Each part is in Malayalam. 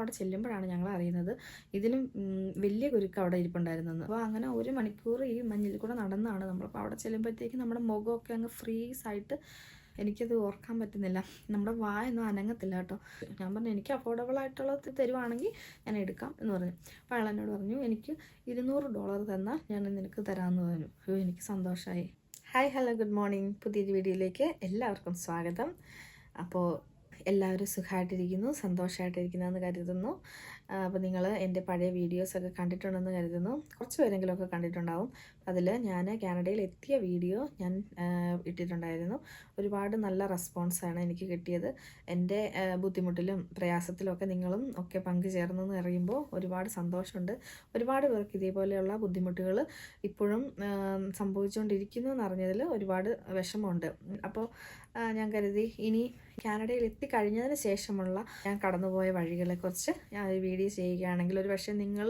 അവിടെ ചെല്ലുമ്പോഴാണ് ഞങ്ങൾ അറിയുന്നത് ഇതിലും വലിയ കുരുക്ക് അവിടെ ഇരിപ്പുണ്ടായിരുന്നെന്ന്. അപ്പോൾ അങ്ങനെ 1 മണിക്കൂർ ഈ മഞ്ഞിൽ കൂടെ നടന്നാണ് നമ്മളപ്പോൾ അവിടെ ചെല്ലുമ്പോഴത്തേക്കും നമ്മുടെ മുഖമൊക്കെ അങ്ങ് ഫ്രീസായിട്ട് എനിക്കത് ഓർക്കാൻ പറ്റുന്നില്ല. നമ്മുടെ വായൊന്നും അനങ്ങത്തില്ല കേട്ടോ. ഞാൻ പറഞ്ഞു എനിക്ക് അഫോർഡബിൾ ആയിട്ടുള്ളത് തരുവാണെങ്കിൽ ഞാൻ എടുക്കാം എന്ന് പറഞ്ഞു. അപ്പോൾ അയാൾ എന്നോട് പറഞ്ഞു എനിക്ക് $200 തന്നാൽ ഞാൻ നിനക്ക് തരാമെന്ന് പറഞ്ഞു. എനിക്ക് സന്തോഷമായി. Hi hello good morning. പുതിയൊരു വീഡിയോയിലേക്ക് എല്ലാവർക്കും സ്വാഗതം. അപ്പോൾ എല്ലാവരും സുഖമായിട്ടിരിക്കുന്നു, സന്തോഷമായിട്ടിരിക്കുന്നതെന്ന് കരുതുന്നു. അപ്പോൾ നിങ്ങൾ എൻ്റെ പഴയ വീഡിയോസൊക്കെ കണ്ടിട്ടുണ്ടെന്ന് കരുതുന്നു. കുറച്ച് പേരെങ്കിലുമൊക്കെ കണ്ടിട്ടുണ്ടാവും. അതിൽ ഞാൻ കാനഡയിൽ എത്തിയ വീഡിയോ ഞാൻ ഇട്ടിട്ടുണ്ടായിരുന്നു. ഒരുപാട് നല്ല റെസ്പോൺസാണ് എനിക്ക് കിട്ടിയത്. എൻ്റെ ബുദ്ധിമുട്ടിലും പ്രയാസത്തിലും ഒക്കെ നിങ്ങളും ഒക്കെ പങ്കുചേർന്നെന്ന് അറിയുമ്പോൾ ഒരുപാട് സന്തോഷമുണ്ട്. ഒരുപാട് പേർക്ക് ഇതേപോലെയുള്ള ബുദ്ധിമുട്ടുകൾ ഇപ്പോഴും സംഭവിച്ചുകൊണ്ടിരിക്കുന്നു എന്നറിഞ്ഞതിൽ ഒരുപാട് വിഷമമുണ്ട്. അപ്പോൾ ഞാൻ കരുതി ഇനി കാനഡയിൽ എത്തിക്കഴിഞ്ഞതിന് ശേഷമുള്ള ഞാൻ കടന്നുപോയ വഴികളെക്കുറിച്ച് ഞാൻ ഒരു വീഡിയോ ചെയ്യുകയാണെങ്കിൽ ഒരു പക്ഷേ നിങ്ങൾ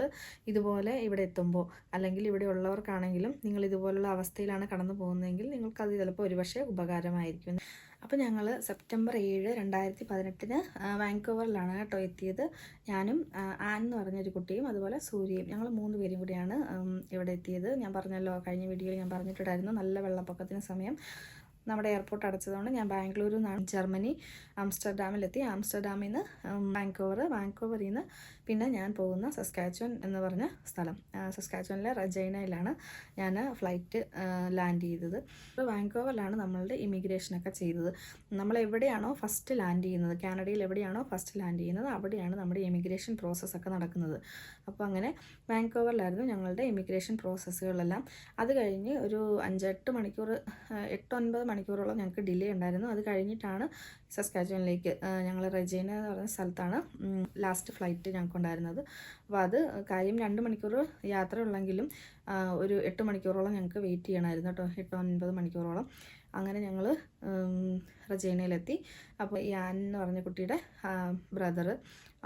ഇതുപോലെ ഇവിടെ എത്തുമ്പോൾ അല്ലെങ്കിൽ ഇവിടെ ഉള്ളവർക്കാണെങ്കിലും നിങ്ങൾ ഇതുപോലുള്ള അവസ്ഥയിലാണ് കടന്നു പോകുന്നതെങ്കിൽ നിങ്ങൾക്കത് ചിലപ്പോൾ ഒരുപക്ഷെ ഉപകാരമായിരിക്കും. അപ്പോൾ ഞങ്ങൾ സെപ്റ്റംബർ 7, 2018 വാങ്കോവറിലാണ് കേട്ടോ എത്തിയത്. ഞാനും ആൻ എന്ന് പറഞ്ഞൊരു കുട്ടിയും അതുപോലെ സൂര്യയും, ഞങ്ങൾ 3 പേരും കൂടിയാണ് ഇവിടെ എത്തിയത്. ഞാൻ പറഞ്ഞല്ലോ, കഴിഞ്ഞ വീഡിയോയിൽ ഞാൻ പറഞ്ഞിട്ടുണ്ടായിരുന്നു, നല്ല വെള്ളപ്പൊക്കത്തിന് സമയം നമ്മുടെ എയർപോർട്ട് അടച്ചതുകൊണ്ട് ഞാൻ ബാംഗ്ലൂരിൽ നിന്നാണ് ജർമ്മനി ആംസ്റ്റർഡാമിലെത്തി. ആംസ്റ്റർഡാമിൽ നിന്ന് വാങ്കോവറിൽ നിന്ന് പിന്നെ ഞാൻ പോകുന്ന സസ്കാച്ചുവൻ എന്ന് പറഞ്ഞ സ്ഥലം, സസ്കാച്ചുവനിലെ റജൈനയിലാണ് ഞാൻ ഫ്ലൈറ്റ് ലാൻഡ് ചെയ്തത്. അപ്പോൾ വാങ്കോവറിലാണ് നമ്മളുടെ ഇമിഗ്രേഷനൊക്കെ ചെയ്തത്. നമ്മൾ എവിടെയാണോ ഫസ്റ്റ് ലാൻഡ് ചെയ്യുന്നത്, കാനഡയിൽ എവിടെയാണോ ഫസ്റ്റ് ലാൻഡ് ചെയ്യുന്നത് അവിടെയാണ് നമ്മുടെ ഇമിഗ്രേഷൻ പ്രോസസ്സൊക്കെ നടക്കുന്നത്. അപ്പോൾ അങ്ങനെ വാങ്കോവറിലായിരുന്നു ഞങ്ങളുടെ ഇമിഗ്രേഷൻ പ്രോസസ്സുകളെല്ലാം. അത് കഴിഞ്ഞ് ഒരു 5-8 മണിക്കൂർ 8-9 മണിക്കൂറോളം ഞങ്ങൾക്ക് ഡിലേ ഉണ്ടായിരുന്നു. അത് കഴിഞ്ഞിട്ടാണ് സസ്കാച്ചുവനിലേക്ക്, ഞങ്ങൾ റജൈന എന്ന് പറയുന്ന സ്ഥലത്താണ് ലാസ്റ്റ് ഫ്ലൈറ്റ് ഞങ്ങൾക്കുണ്ടായിരുന്നത്. അപ്പോൾ അത് കാര്യം 2 മണിക്കൂർ യാത്ര ഉള്ളെങ്കിലും ഒരു 8 മണിക്കൂറോളം ഞങ്ങൾക്ക് വെയിറ്റ് ചെയ്യണമായിരുന്നു കേട്ടോ, 8-9 മണിക്കൂറോളം. അങ്ങനെ ഞങ്ങൾ റജൈനയിലെത്തി. അപ്പോൾ ഈ ആൻ എന്ന് പറഞ്ഞ കുട്ടിയുടെ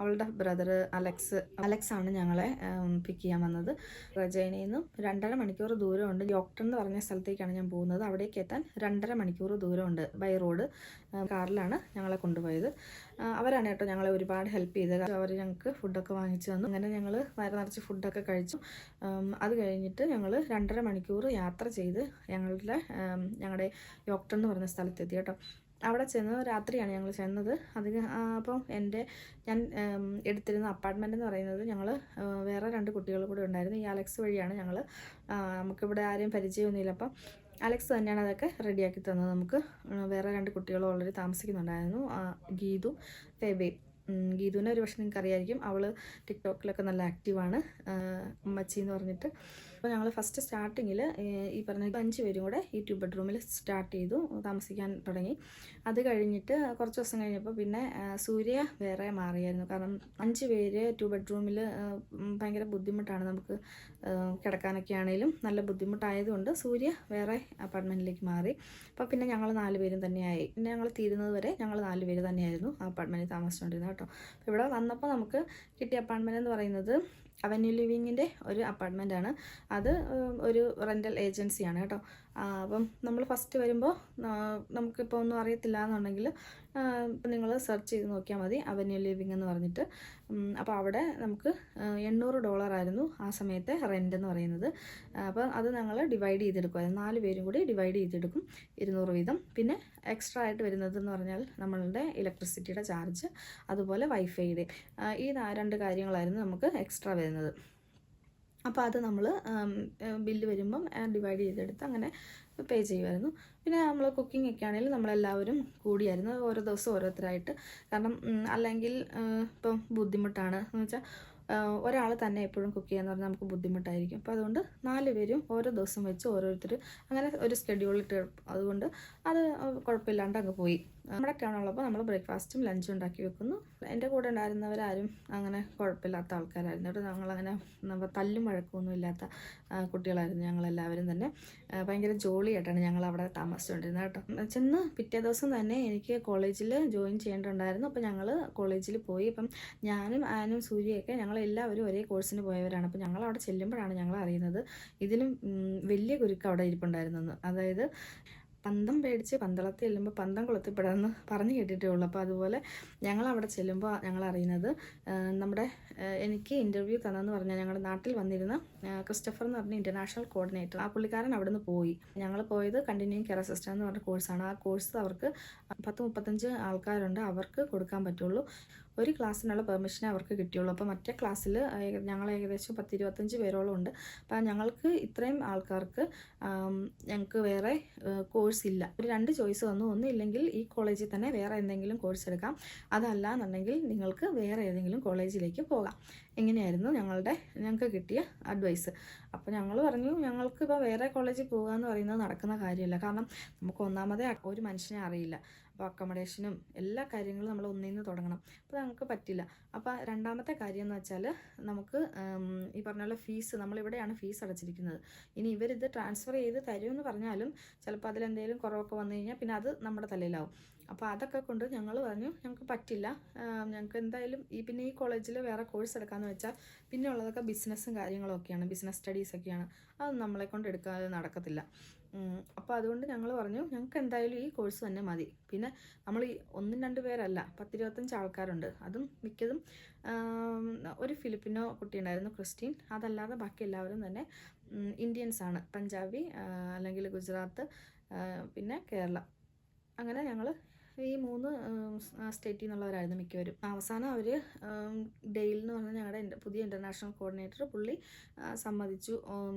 അവളുടെ ബ്രദർ അലക്സ് ആണ് ഞങ്ങളെ പിക്ക് ചെയ്യാൻ വന്നത്. റജൈനയിൽ നിന്നും 2.5 മണിക്കൂർ ദൂരമുണ്ട്. യോക്ടൺ എന്ന് പറഞ്ഞ സ്ഥലത്തേക്കാണ് ഞാൻ പോകുന്നത്. അവിടേക്ക് എത്താൻ 2.5 മണിക്കൂർ ദൂരമുണ്ട് ബൈ റോഡ്. കാറിലാണ് ഞങ്ങളെ കൊണ്ടുപോയത്. അവരാണ് കേട്ടോ ഞങ്ങളെ ഒരുപാട് ഹെൽപ്പ് ചെയ്തത്. അവർ ഞങ്ങൾക്ക് ഫുഡൊക്കെ വാങ്ങിച്ചു തന്നു. അങ്ങനെ ഞങ്ങൾ വയറ് നിറച്ച് ഫുഡൊക്കെ കഴിച്ചു. അത് കഴിഞ്ഞിട്ട് ഞങ്ങൾ 2.5 മണിക്കൂർ യാത്ര ചെയ്ത് ഞങ്ങളുടെ യോക്ടൺ എന്ന് പറഞ്ഞ സ്ഥലത്തെത്തി കേട്ടോ. അവിടെ ചെന്ന് രാത്രിയാണ് ഞങ്ങൾ ചെന്നത്. അപ്പം ഞാൻ എടുത്തിരുന്ന അപ്പാർട്ട്മെൻറ്റ് എന്ന് പറയുന്നത് ഞങ്ങൾ വേറെ 2 കുട്ടികൾ കൂടെ ഉണ്ടായിരുന്നു. ഈ അലക്സ് വഴിയാണ് ഞങ്ങൾ, നമുക്കിവിടെ ആരെയും പരിചയമൊന്നുമില്ല. അപ്പം അലക്സ് തന്നെയാണ് അതൊക്കെ റെഡിയാക്കി തന്നത്. നമുക്ക് വേറെ 2 കുട്ടികൾ ഓൾറെഡി താമസിക്കുന്നുണ്ടായിരുന്നു, ഗീതു, ഫെബയും. ഗീതുവിനെ ഒരു പക്ഷേ നിങ്ങൾക്ക് അറിയായിരിക്കും, അവൾ ടിക്ടോക്കിലൊക്കെ നല്ല ആക്റ്റീവാണ്, അമ്മച്ചി എന്ന് പറഞ്ഞിട്ട്. അപ്പോൾ ഞങ്ങൾ ഫസ്റ്റ് സ്റ്റാർട്ടിങ്ങിൽ ഈ പറഞ്ഞ 5 പേരും കൂടെ ഈ 2 ബെഡ്റൂമിൽ സ്റ്റാർട്ട് ചെയ്തു, താമസിക്കാൻ തുടങ്ങി. അത് കഴിഞ്ഞിട്ട് കുറച്ച് ദിവസം കഴിഞ്ഞപ്പോൾ പിന്നെ സൂര്യ വേറെ മാറിയായിരുന്നു. കാരണം 5 പേര് 2 ബെഡ്റൂമിൽ ഭയങ്കര ബുദ്ധിമുട്ടാണ് നമുക്ക് കിടക്കാനൊക്കെ ആണെങ്കിലും നല്ല ബുദ്ധിമുട്ടായതുകൊണ്ട് സൂര്യ വേറെ അപ്പാർട്ട്മെൻറ്റിലേക്ക് മാറി. അപ്പോൾ പിന്നെ ഞങ്ങൾ 4 പേരും തന്നെയായി. പിന്നെ ഞങ്ങൾ തീരുന്നത് വരെ ഞങ്ങൾ 4 പേര് തന്നെയായിരുന്നു ആ അപ്പാർട്ട്മെൻറ്റിൽ താമസിച്ചുകൊണ്ടിരുന്നത് കേട്ടോ. അപ്പോൾ ഇവിടെ വന്നപ്പോൾ നമുക്ക് കിട്ടിയ അപ്പാർട്ട്മെൻറ്റ് എന്ന് പറയുന്നത് അവന്യൂ ലിവിങ്ങിൻ്റെ ഒരു അപ്പാർട്ട്മെൻറ്റാണ്. അത് ഒരു റെൻ്റൽ ഏജൻസിയാണ് കേട്ടോ. അപ്പം നമ്മൾ ഫസ്റ്റ് വരുമ്പോൾ നമുക്കിപ്പോൾ ഒന്നും അറിയത്തില്ല എന്നുണ്ടെങ്കിൽ ഇപ്പം നിങ്ങൾ സെർച്ച് ചെയ്ത് നോക്കിയാൽ മതി, അവന്യൂ ലിവിങ് എന്ന് പറഞ്ഞിട്ട്. അപ്പോൾ അവിടെ നമുക്ക് $800 ആയിരുന്നു ആ സമയത്തെ റെൻ്റ് എന്ന് പറയുന്നത്. അപ്പോൾ അത് ഞങ്ങൾ ഡിവൈഡ് ചെയ്തെടുക്കുമായിരുന്നു, 4 പേരും കൂടി ഡിവൈഡ് ചെയ്തെടുക്കും 200 വീതം. പിന്നെ എക്സ്ട്രാ ആയിട്ട് വരുന്നത് എന്ന് പറഞ്ഞാൽ നമ്മളുടെ ഇലക്ട്രിസിറ്റിയുടെ ചാർജ്, അതുപോലെ വൈഫൈയുടെ, ഈ 2 കാര്യങ്ങളായിരുന്നു നമുക്ക് എക്സ്ട്രാ വരുന്നത്. അപ്പോൾ അത് നമ്മൾ ബില്ല് വരുമ്പം ഡിവൈഡ് ചെയ്തെടുത്ത് അങ്ങനെ പേ ചെയ്യുമായിരുന്നു. പിന്നെ നമ്മൾ കുക്കിംഗ് ഒക്കെ ആണെങ്കിലും നമ്മളെല്ലാവരും കൂടിയായിരുന്നു, ഓരോ ദിവസം ഓരോരുത്തരായിട്ട്. കാരണം അല്ലെങ്കിൽ ഇപ്പം ബുദ്ധിമുട്ടാണ് എന്ന് വെച്ചാൽ ഒരാൾ തന്നെ എപ്പോഴും കുക്ക് ചെയ്യാന്ന് പറഞ്ഞാൽ നമുക്ക് ബുദ്ധിമുട്ടായിരിക്കും. അപ്പോൾ അതുകൊണ്ട് 4 പേരും ഓരോ ദിവസം വെച്ച് ഓരോരുത്തർ അങ്ങനെ ഒരു സ്കെഡ്യൂളിട്ട്, അതുകൊണ്ട് അത് കുഴപ്പമില്ലാണ്ട് അങ്ങ് പോയി. നമ്മുടെ ടൗണുള്ളപ്പോൾ നമ്മൾ ബ്രേക്ക്ഫാസ്റ്റും ലഞ്ചും ഉണ്ടാക്കി വെക്കുന്നു. എൻ്റെ കൂടെ ഉണ്ടായിരുന്നവരാരും അങ്ങനെ കുഴപ്പമില്ലാത്ത ആൾക്കാരായിരുന്നു കേട്ടോ. ഞങ്ങളങ്ങനെ തല്ലും വഴക്കമൊന്നും ഇല്ലാത്ത കുട്ടികളായിരുന്നു ഞങ്ങളെല്ലാവരും തന്നെ. ഭയങ്കര ജോളിയായിട്ടാണ് ഞങ്ങൾ അവിടെ താമസിച്ചുകൊണ്ടിരുന്നത് കേട്ടോ. ചെന്ന് പിറ്റേ ദിവസം തന്നെ എനിക്ക് കോളേജിൽ ജോയിൻ ചെയ്യേണ്ടതുണ്ടായിരുന്നു. അപ്പോൾ ഞങ്ങൾ കോളേജിൽ പോയി. അപ്പം ഞാനും ആനും സൂര്യയൊക്കെ ഞങ്ങളെല്ലാവരും ഒരേ കോഴ്സിന് പോയവരാണ്. അപ്പോൾ ഞങ്ങൾ അവിടെ ചെല്ലുമ്പോഴാണ് ഞങ്ങൾ അറിയുന്നത് ഇതിലും വലിയ കുരുക്ക് അവിടെ ഇരിപ്പുണ്ടായിരുന്നെന്ന്. അതായത് പന്തം പേടിച്ച് പന്തളത്തിൽ ചെല്ലുമ്പോൾ പന്തം കൊളുത്തിപ്പെടാമെന്ന് പറഞ്ഞു കേട്ടിട്ടേ ഉള്ളൂ. അപ്പോൾ അതുപോലെ ഞങ്ങൾ അവിടെ ചെല്ലുമ്പോൾ ഞങ്ങൾ അറിയുന്നത് നമ്മുടെ എനിക്ക് ഇൻ്റർവ്യൂ തന്നെന്ന് പറഞ്ഞാൽ ഞങ്ങളുടെ നാട്ടിൽ വന്നിരുന്ന ക്രിസ്റ്റഫർ എന്ന് പറഞ്ഞ ഇൻ്റർനാഷണൽ കോർഡിനേറ്റർ, ആ പുള്ളിക്കാരൻ അവിടെ നിന്ന് പോയി. ഞങ്ങൾ പോയത് കണ്ടിന്യൂയിങ് കെയർ അസിസ്റ്റൻ്റ് എന്ന് പറഞ്ഞ കോഴ്സാണ്. ആ കോഴ്സ് അവർക്ക് 10-35 ആൾക്കാരുണ്ട്, അവർക്ക് കൊടുക്കാൻ പറ്റുള്ളൂ. ഒരു ക്ലാസ്സിനുള്ള പെർമിഷനെ അവർക്ക് കിട്ടിയുള്ളൂ. അപ്പോൾ മറ്റേ ക്ലാസ്സിൽ ഞങ്ങൾ ഏകദേശം 10-25 പേരോളം ഉണ്ട്. അപ്പോൾ ഞങ്ങൾക്ക് ഇത്രയും ആൾക്കാർക്ക് ഞങ്ങൾക്ക് വേറെ കോഴ്സ് ഇല്ല. ഒരു 2 ചോയ്സ് വന്നു. ഒന്നില്ലെങ്കിൽ ഈ കോളേജിൽ തന്നെ വേറെ എന്തെങ്കിലും കോഴ്സ് എടുക്കാം, അതല്ല എന്നുണ്ടെങ്കിൽ നിങ്ങൾക്ക് വേറെ ഏതെങ്കിലും കോളേജിലേക്ക് പോകാം. ഇങ്ങനെയായിരുന്നു ഞങ്ങൾക്ക് കിട്ടിയ അഡ്വൈസ്. അപ്പോൾ ഞങ്ങൾ പറഞ്ഞു ഞങ്ങൾക്ക് ഇപ്പോൾ വേറെ കോളേജിൽ പോകുക എന്ന് പറയുന്നത് നടക്കുന്ന കാര്യമല്ല. കാരണം നമുക്ക് ഒന്നാമതേ ഒരു മനുഷ്യനെ അറിയില്ല. അപ്പോൾ അക്കോമഡേഷനും എല്ലാ കാര്യങ്ങളും നമ്മൾ ഒന്നിൽ നിന്ന് തുടങ്ങണം. അപ്പോൾ നമുക്ക് പറ്റില്ല. അപ്പോൾ രണ്ടാമത്തെ കാര്യം എന്ന് വെച്ചാൽ നമുക്ക് ഈ പറഞ്ഞ പോലെ ഫീസ്, നമ്മളിവിടെയാണ് ഫീസ് അടച്ചിരിക്കുന്നത്. ഇനി ഇവരിത് ട്രാൻസ്ഫർ ചെയ്ത് തരുമെന്ന് പറഞ്ഞാലും ചിലപ്പോൾ അതിലെന്തെങ്കിലും കുറവൊക്കെ വന്നു കഴിഞ്ഞാൽ പിന്നെ അത് നമ്മുടെ തലയിലാവും. അപ്പോൾ അതൊക്കെ കൊണ്ട് ഞങ്ങൾ പറഞ്ഞു ഞങ്ങൾക്ക് പറ്റില്ല, ഞങ്ങൾക്ക് എന്തായാലും ഈ കോളേജിൽ വേറെ കോഴ്സ് എടുക്കാമെന്ന് വെച്ചാൽ പിന്നെ ഉള്ളതൊക്കെ ബിസിനസ്സും കാര്യങ്ങളൊക്കെയാണ്, ബിസിനസ് സ്റ്റഡീസൊക്കെയാണ്. അത് നമ്മളെ കൊണ്ട് എടുക്കാതെ നടക്കത്തില്ല. അപ്പോൾ അതുകൊണ്ട് ഞങ്ങൾ പറഞ്ഞു ഞങ്ങൾക്ക് എന്തായാലും ഈ കോഴ്സ് തന്നെ മതി. പിന്നെ നമ്മൾ ഈ 1-2 പേരല്ല, 10-25 ആൾക്കാരുണ്ട്. അതും മിക്കതും ഒരു ഫിലിപ്പിനോ കുട്ടി ഉണ്ടായിരുന്നു, ക്രിസ്റ്റീൻ. അതല്ലാതെ ബാക്കി എല്ലാവരും തന്നെ ഇന്ത്യൻസാണ്, പഞ്ചാബി അല്ലെങ്കിൽ ഗുജറാത്ത് പിന്നെ കേരള. അങ്ങനെ ഞങ്ങൾ ഈ 3 സ്റ്റേറ്റിൽ നിന്നുള്ളവരായിരുന്നു മിക്കവരും. അവസാനം അവർ ഡെയിൽ എന്ന് പറഞ്ഞാൽ ഞങ്ങളുടെ പുതിയ ഇൻ്റർനാഷണൽ കോർഡിനേറ്റർ, പുള്ളി സമ്മതിച്ചു,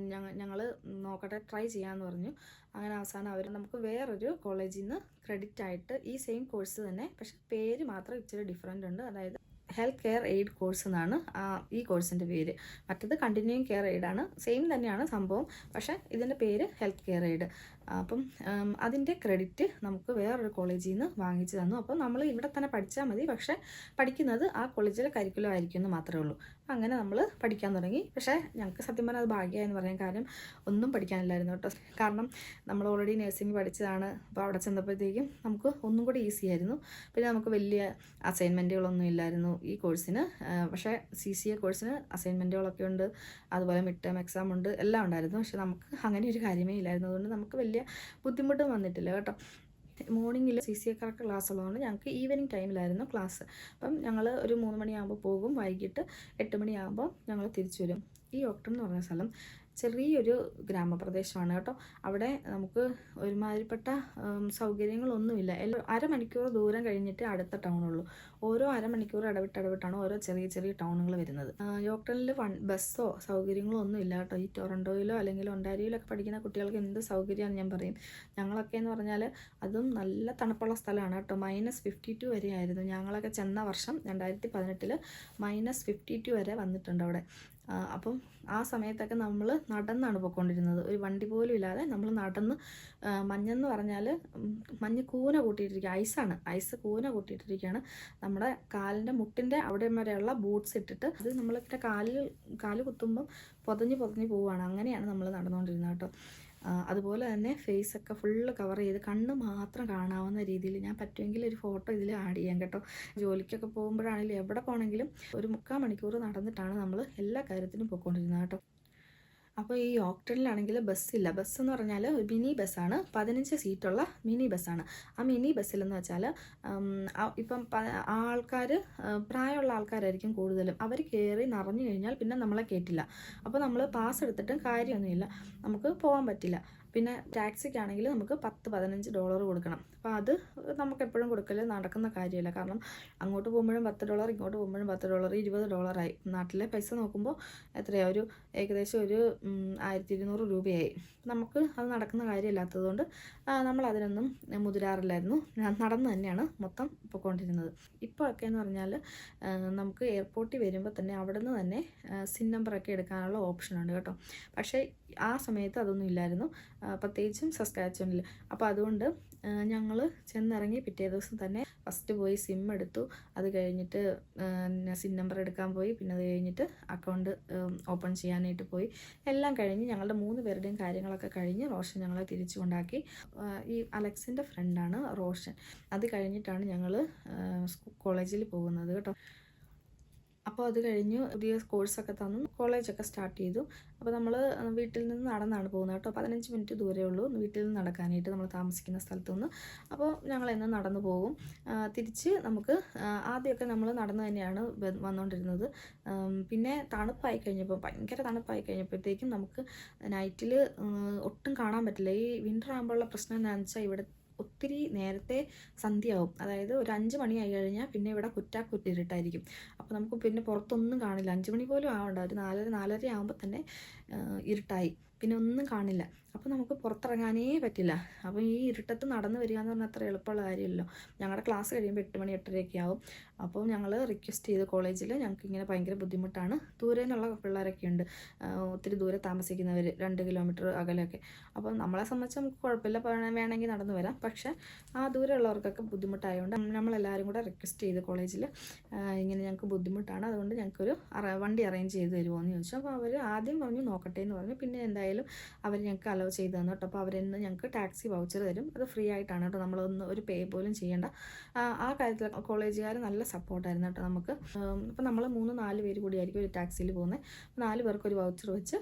ഞങ്ങൾ നോക്കട്ടെ ട്രൈ ചെയ്യാമെന്ന് പറഞ്ഞു. അങ്ങനെ അവസാനം അവർ നമുക്ക് വേറൊരു കോളേജിൽ നിന്ന് ക്രെഡിറ്റ് ആയിട്ട് ഈ സെയിം കോഴ്സ് തന്നെ, പക്ഷെ പേര് മാത്രം ഇച്ചിരി ഡിഫറെൻ്റ് ഉണ്ട്. അതായത് ഹെൽത്ത് കെയർ എയ്ഡ് കോഴ്സ് എന്നാണ് ഈ കോഴ്സിൻ്റെ പേര്. മറ്റത് കണ്ടിന്യൂയിങ് കെയർ എയ്ഡാണ്, സെയിം തന്നെയാണ് സംഭവം, പക്ഷേ ഇതിൻ്റെ പേര് ഹെൽത്ത് കെയർ എയ്ഡ്. അപ്പം അതിൻ്റെ ക്രെഡിറ്റ് നമുക്ക് വേറൊരു കോളേജിൽ നിന്ന് വാങ്ങിച്ചു തന്നു. അപ്പോൾ നമ്മൾ ഇവിടെ തന്നെ പഠിച്ചാൽ മതി, പക്ഷേ പഠിക്കുന്നത് ആ കോളേജിലെ കരിക്കുലം ആയിരിക്കും എന്ന് മാത്രമേ ഉള്ളൂ. അങ്ങനെ നമ്മൾ പഠിക്കാൻ തുടങ്ങി. പക്ഷേ ഞങ്ങൾക്ക് സത്യം പറഞ്ഞാൽ അത് ഭാഗ്യമായെന്ന് പറയാൻ കാര്യം ഒന്നും പഠിക്കാനില്ലായിരുന്നു കേട്ടോ. കാരണം നമ്മൾ ഓൾറെഡി നഴ്സിംഗ് പഠിച്ചതാണ്. അപ്പോൾ അവിടെ ചെന്നപ്പോഴത്തേക്കും നമുക്ക് ഒന്നും കൂടി ഈസി ആയിരുന്നു. പിന്നെ നമുക്ക് വലിയ അസൈൻമെൻറ്റുകളൊന്നും ഇല്ലായിരുന്നു ഈ കോഴ്സിന്. പക്ഷേ CCA കോഴ്സിന് അസൈൻമെൻറ്റുകളൊക്കെ ഉണ്ട്, അതുപോലെ മിഡ് ടേം എക്സാം ഉണ്ട്, എല്ലാം ഉണ്ടായിരുന്നു. പക്ഷെ നമുക്ക് അങ്ങനെ ഒരു കാര്യമേ ഇല്ലായിരുന്നു. അതുകൊണ്ട് നമുക്ക് വലിയ ബുദ്ധിമുട്ടും വന്നിട്ടില്ല കേട്ടോ. മോർണിംഗിൽ CCAക്കാർക്ക് ക്ലാസ് ഉള്ളതുകൊണ്ട് ഞങ്ങൾക്ക് ഈവനിങ് ടൈമിലായിരുന്നു ക്ലാസ്. അപ്പം ഞങ്ങൾ ഒരു 3 മണിയാകുമ്പോൾ പോകും, വൈകിട്ട് 8 മണിയാകുമ്പോൾ ഞങ്ങൾ തിരിച്ചു വരും. ഈ ഓക്ടൺ എന്ന് പറഞ്ഞ സ്ഥലം ചെറിയൊരു ഗ്രാമപ്രദേശമാണ് കേട്ടോ. അവിടെ നമുക്ക് ഒരുമാതിരിപ്പെട്ട സൗകര്യങ്ങളൊന്നുമില്ല. അരമണിക്കൂർ ദൂരം കഴിഞ്ഞിട്ട് അടുത്ത ടൗണുള്ളൂ. ഓരോ അരമണിക്കൂർ ഇടവിട്ടാണ് ഓരോ ചെറിയ ചെറിയ ടൗണുകൾ വരുന്നത്. യോക്ടണിൽ ബസ്സോ സൗകര്യങ്ങളോ ഒന്നും ഇല്ല കേട്ടോ. ഈ ടൊറൻറ്റോയിലോ അല്ലെങ്കിൽ ഒണ്ടാരിയോയിലോ ഒക്കെ പഠിക്കുന്ന കുട്ടികൾക്ക് എന്ത് സൗകര്യമാണെന്ന് ഞാൻ പറയും. ഞങ്ങളൊക്കെ എന്ന് പറഞ്ഞാൽ അതും നല്ല തണുപ്പുള്ള സ്ഥലമാണ് കേട്ടോ. -52 വരെ ആയിരുന്നു. ഞങ്ങളൊക്കെ ചെന്ന വർഷം 2018 -52 വരെ വന്നിട്ടുണ്ട് അവിടെ. അപ്പം ആ സമയത്തൊക്കെ നമ്മൾ നടന്നാണ് പോയിക്കൊണ്ടിരുന്നത്. ഒരു വണ്ടി പോലും ഇല്ലാതെ നമ്മൾ നടന്ന്. മഞ്ഞെന്ന് പറഞ്ഞാൽ മഞ്ഞ് കൂന കൂട്ടിയിട്ടിരിക്കുക, ഐസ് കൂന കൂട്ടിയിട്ടിരിക്കുകയാണ്. നമ്മുടെ കാലിൻ്റെ മുട്ടിൻ്റെ അവിടെ വരെയുള്ള ബൂട്ട്സ് ഇട്ടിട്ട് അത് നമ്മളിങ്ങനെ കാല് കുത്തുമ്പം പൊതഞ്ഞ് പോവുകയാണ്. അങ്ങനെയാണ് നമ്മൾ നടന്നുകൊണ്ടിരുന്നത് കേട്ടോ. അതുപോലെ തന്നെ ഫേസൊക്കെ ഫുള്ള് കവർ ചെയ്ത് കണ്ണ് മാത്രം കാണാവുന്ന രീതിയിൽ ഞാൻ പറ്റുമെങ്കിൽ ഒരു ഫോട്ടോ ഇതിൽ ആഡ് ചെയ്യാം കേട്ടോ. ജോലിക്കൊക്കെ പോകുമ്പോഴാണെങ്കിലും എവിടെ പോകണമെങ്കിലും ഒരു 3/4 മണിക്കൂർ നടന്നിട്ടാണ് നമ്മൾ എല്ലാ കാര്യത്തിനും പോയിക്കൊണ്ടിരുന്നത് കേട്ടോ. അപ്പോൾ ഈ ഓക്ടണിലാണെങ്കിൽ ബസ്സില്ല. ബസ്സെന്ന് പറഞ്ഞാൽ ഒരു മിനി ബസ്സാണ്, 15 സീറ്റുള്ള മിനി ബസ്സാണ്. ആ മിനി ബസ്സിലെന്ന് വെച്ചാൽ ഇപ്പം ആൾക്കാർ പ്രായമുള്ള ആൾക്കാരായിരിക്കും കൂടുതലും. അവർ കയറി നിറഞ്ഞു കഴിഞ്ഞാൽ പിന്നെ നമ്മളെ കയറ്റില്ല. അപ്പോൾ നമ്മൾ പാസ് എടുത്തിട്ടും കാര്യമൊന്നുമില്ല, നമുക്ക് പോകാൻ പറ്റില്ല. പിന്നെ ടാക്സിക്കാണെങ്കിൽ നമുക്ക് $10-15 കൊടുക്കണം. അപ്പോൾ അത് നമുക്ക് എപ്പോഴും കൊടുക്കൽ നടക്കുന്ന കാര്യമല്ല. കാരണം അങ്ങോട്ട് പോകുമ്പോഴും $10, ഇങ്ങോട്ട് പോകുമ്പോഴും $10, $20 നാട്ടിലെ പൈസ നോക്കുമ്പോൾ എത്രയാണ്, ഒരു ഏകദേശം ഒരു 1200 രൂപയായി. നമുക്ക് അത് നടക്കുന്ന കാര്യമില്ലാത്തതുകൊണ്ട് നമ്മൾ അതിനൊന്നും മുതിരാറില്ലായിരുന്നു. നടന്ന് തന്നെയാണ് മൊത്തം പോയിക്കൊണ്ടിരുന്നത്. ഇപ്പോഴൊക്കെ എന്ന് പറഞ്ഞാൽ നമുക്ക് എയർപോർട്ടിൽ വരുമ്പോൾ തന്നെ അവിടെ നിന്ന് തന്നെ സിൻ നമ്പറൊക്കെ എടുക്കാനുള്ള ഓപ്ഷനുണ്ട് കേട്ടോ. പക്ഷേ ആ സമയത്ത് അതൊന്നും ഇല്ലായിരുന്നു, പ്രത്യേകിച്ചും സസ്കാച്ചുവനിൽ. അപ്പോൾ അതുകൊണ്ട് ഞങ്ങൾ ചെന്നിറങ്ങി പിറ്റേ ദിവസം തന്നെ ഫസ്റ്റ് പോയി സിം എടുത്തു. അത് കഴിഞ്ഞിട്ട് സിം നമ്പർ എടുക്കാൻ പോയി. പിന്നെ അത് കഴിഞ്ഞിട്ട് അക്കൗണ്ട് ഓപ്പൺ ചെയ്യാനായിട്ട് പോയി. എല്ലാം കഴിഞ്ഞ് ഞങ്ങളുടെ 3 പേരുടെയും കാര്യങ്ങളൊക്കെ കഴിഞ്ഞ് റോഷൻ ഞങ്ങളെ തിരിച്ചു കൊണ്ടാക്കി. ഈ അലക്സിൻ്റെ ഫ്രണ്ടാണ് റോഷൻ. അത് കഴിഞ്ഞിട്ടാണ് ഞങ്ങൾ കോളേജിൽ പോകുന്നത് കേട്ടോ. അപ്പോൾ അത് കഴിഞ്ഞു പുതിയ കോഴ്സൊക്കെ തന്നു, കോളേജൊക്കെ സ്റ്റാർട്ട് ചെയ്തു. അപ്പോൾ നമ്മൾ വീട്ടിൽ നിന്ന് നടന്നാണ് പോകുന്നത് കേട്ടോ. 15 മിനിറ്റ് ദൂരമേ ഉള്ളൂ വീട്ടിൽ നിന്ന് നടക്കാനായിട്ട് നമ്മൾ താമസിക്കുന്ന സ്ഥലത്തു നിന്ന്. അപ്പോൾ ഞങ്ങൾ എന്നും നടന്നു പോകും. തിരിച്ച് നമുക്ക് ആദ്യമൊക്കെ നമ്മൾ നടന്നു തന്നെയാണ് വന്നുകൊണ്ടിരുന്നത്. പിന്നെ തണുപ്പായി കഴിഞ്ഞപ്പോൾ, ഭയങ്കര തണുപ്പായി കഴിഞ്ഞപ്പോഴത്തേക്കും നമുക്ക് നൈറ്റിൽ ഒട്ടും കാണാൻ പറ്റില്ല. ഈ വിൻ്റർ ആകുമ്പോഴുള്ള പ്രശ്നം എന്താണെന്ന് വെച്ചാൽ ഇവിടെ ഒത്തിരി നേരത്തെ സന്ധ്യയാവും. അതായത് ഒരു 5 മണിയായി കഴിഞ്ഞാൽ പിന്നെ ഇവിടെ കുറ്റാക്കുറ്റിരുട്ടായിരിക്കും. അപ്പോൾ നമുക്ക് പിന്നെ പുറത്തൊന്നും കാണില്ല. 5 മണി പോലും ആവണ്ട, ഒരു 4:30 ആകുമ്പോൾ തന്നെ ഇരുട്ടായി, പിന്നെ ഒന്നും കാണില്ല. അപ്പോൾ നമുക്ക് പുറത്തിറങ്ങാനേ പറ്റില്ല. അപ്പോൾ ഈ ഇരുട്ടത്ത് നടന്നു വരിക എന്ന് പറഞ്ഞാൽ അത്ര എളുപ്പമുള്ള കാര്യമല്ലോ. ഞങ്ങളുടെ ക്ലാസ് കഴിയുമ്പോൾ 8 മണി 8:30 ആവും. അപ്പോൾ ഞങ്ങൾ റിക്വസ്റ്റ് ചെയ്ത് കോളേജിൽ ഞങ്ങൾക്ക് ഇങ്ങനെ ഭയങ്കര ബുദ്ധിമുട്ടാണ്, ദൂരെ നിന്നുള്ള പിള്ളേരൊക്കെ ഉണ്ട്, ഒത്തിരി ദൂരെ താമസിക്കുന്നവർ, 2 കിലോമീറ്റർ അകലെയൊക്കെ. അപ്പോൾ നമ്മളെ സംബന്ധിച്ച് നമുക്ക് കുഴപ്പമില്ല, വേണമെങ്കിൽ നടന്നു വരാം. പക്ഷേ ആ ദൂരെയുള്ളവർക്കൊക്കെ ബുദ്ധിമുട്ടായതുകൊണ്ട് നമ്മളെല്ലാവരും കൂടെ റിക്വസ്റ്റ് ചെയ്ത് കോളേജിൽ ഇങ്ങനെ ഞങ്ങൾക്ക് ബുദ്ധിമുട്ടാണ്, അതുകൊണ്ട് ഞങ്ങൾക്കൊരു വണ്ടി അറേഞ്ച് ചെയ്ത് തരുമോ എന്ന് ചോദിച്ചു. അപ്പോൾ അവർ ആദ്യം പറഞ്ഞു നോക്കട്ടെ എന്ന് പറഞ്ഞു. പിന്നെ എന്തായാലും അവർ ഞങ്ങൾക്ക് അലോ ചെയ്ത് തന്നു കേട്ടോ. അപ്പോൾ അവരെന്ന് ഞങ്ങൾക്ക് ടാക്സി വൗച്ചർ തരും. അത് ഫ്രീ ആയിട്ടാണ് കേട്ടോ, ഒരു പേ പോലും ചെയ്യേണ്ട. ആ കാര്യത്തിൽ കോളേജുകാർ നല്ല സപ്പോർട്ടായിരുന്നു കേട്ടോ നമുക്ക്. അപ്പോൾ നമ്മൾ 3-4 പേര് കൂടിയായിരിക്കും ഒരു ടാക്സിയിൽ പോകുന്നത്. 4 പേർക്ക് ഒരു വൗച്ചർ വെച്ച്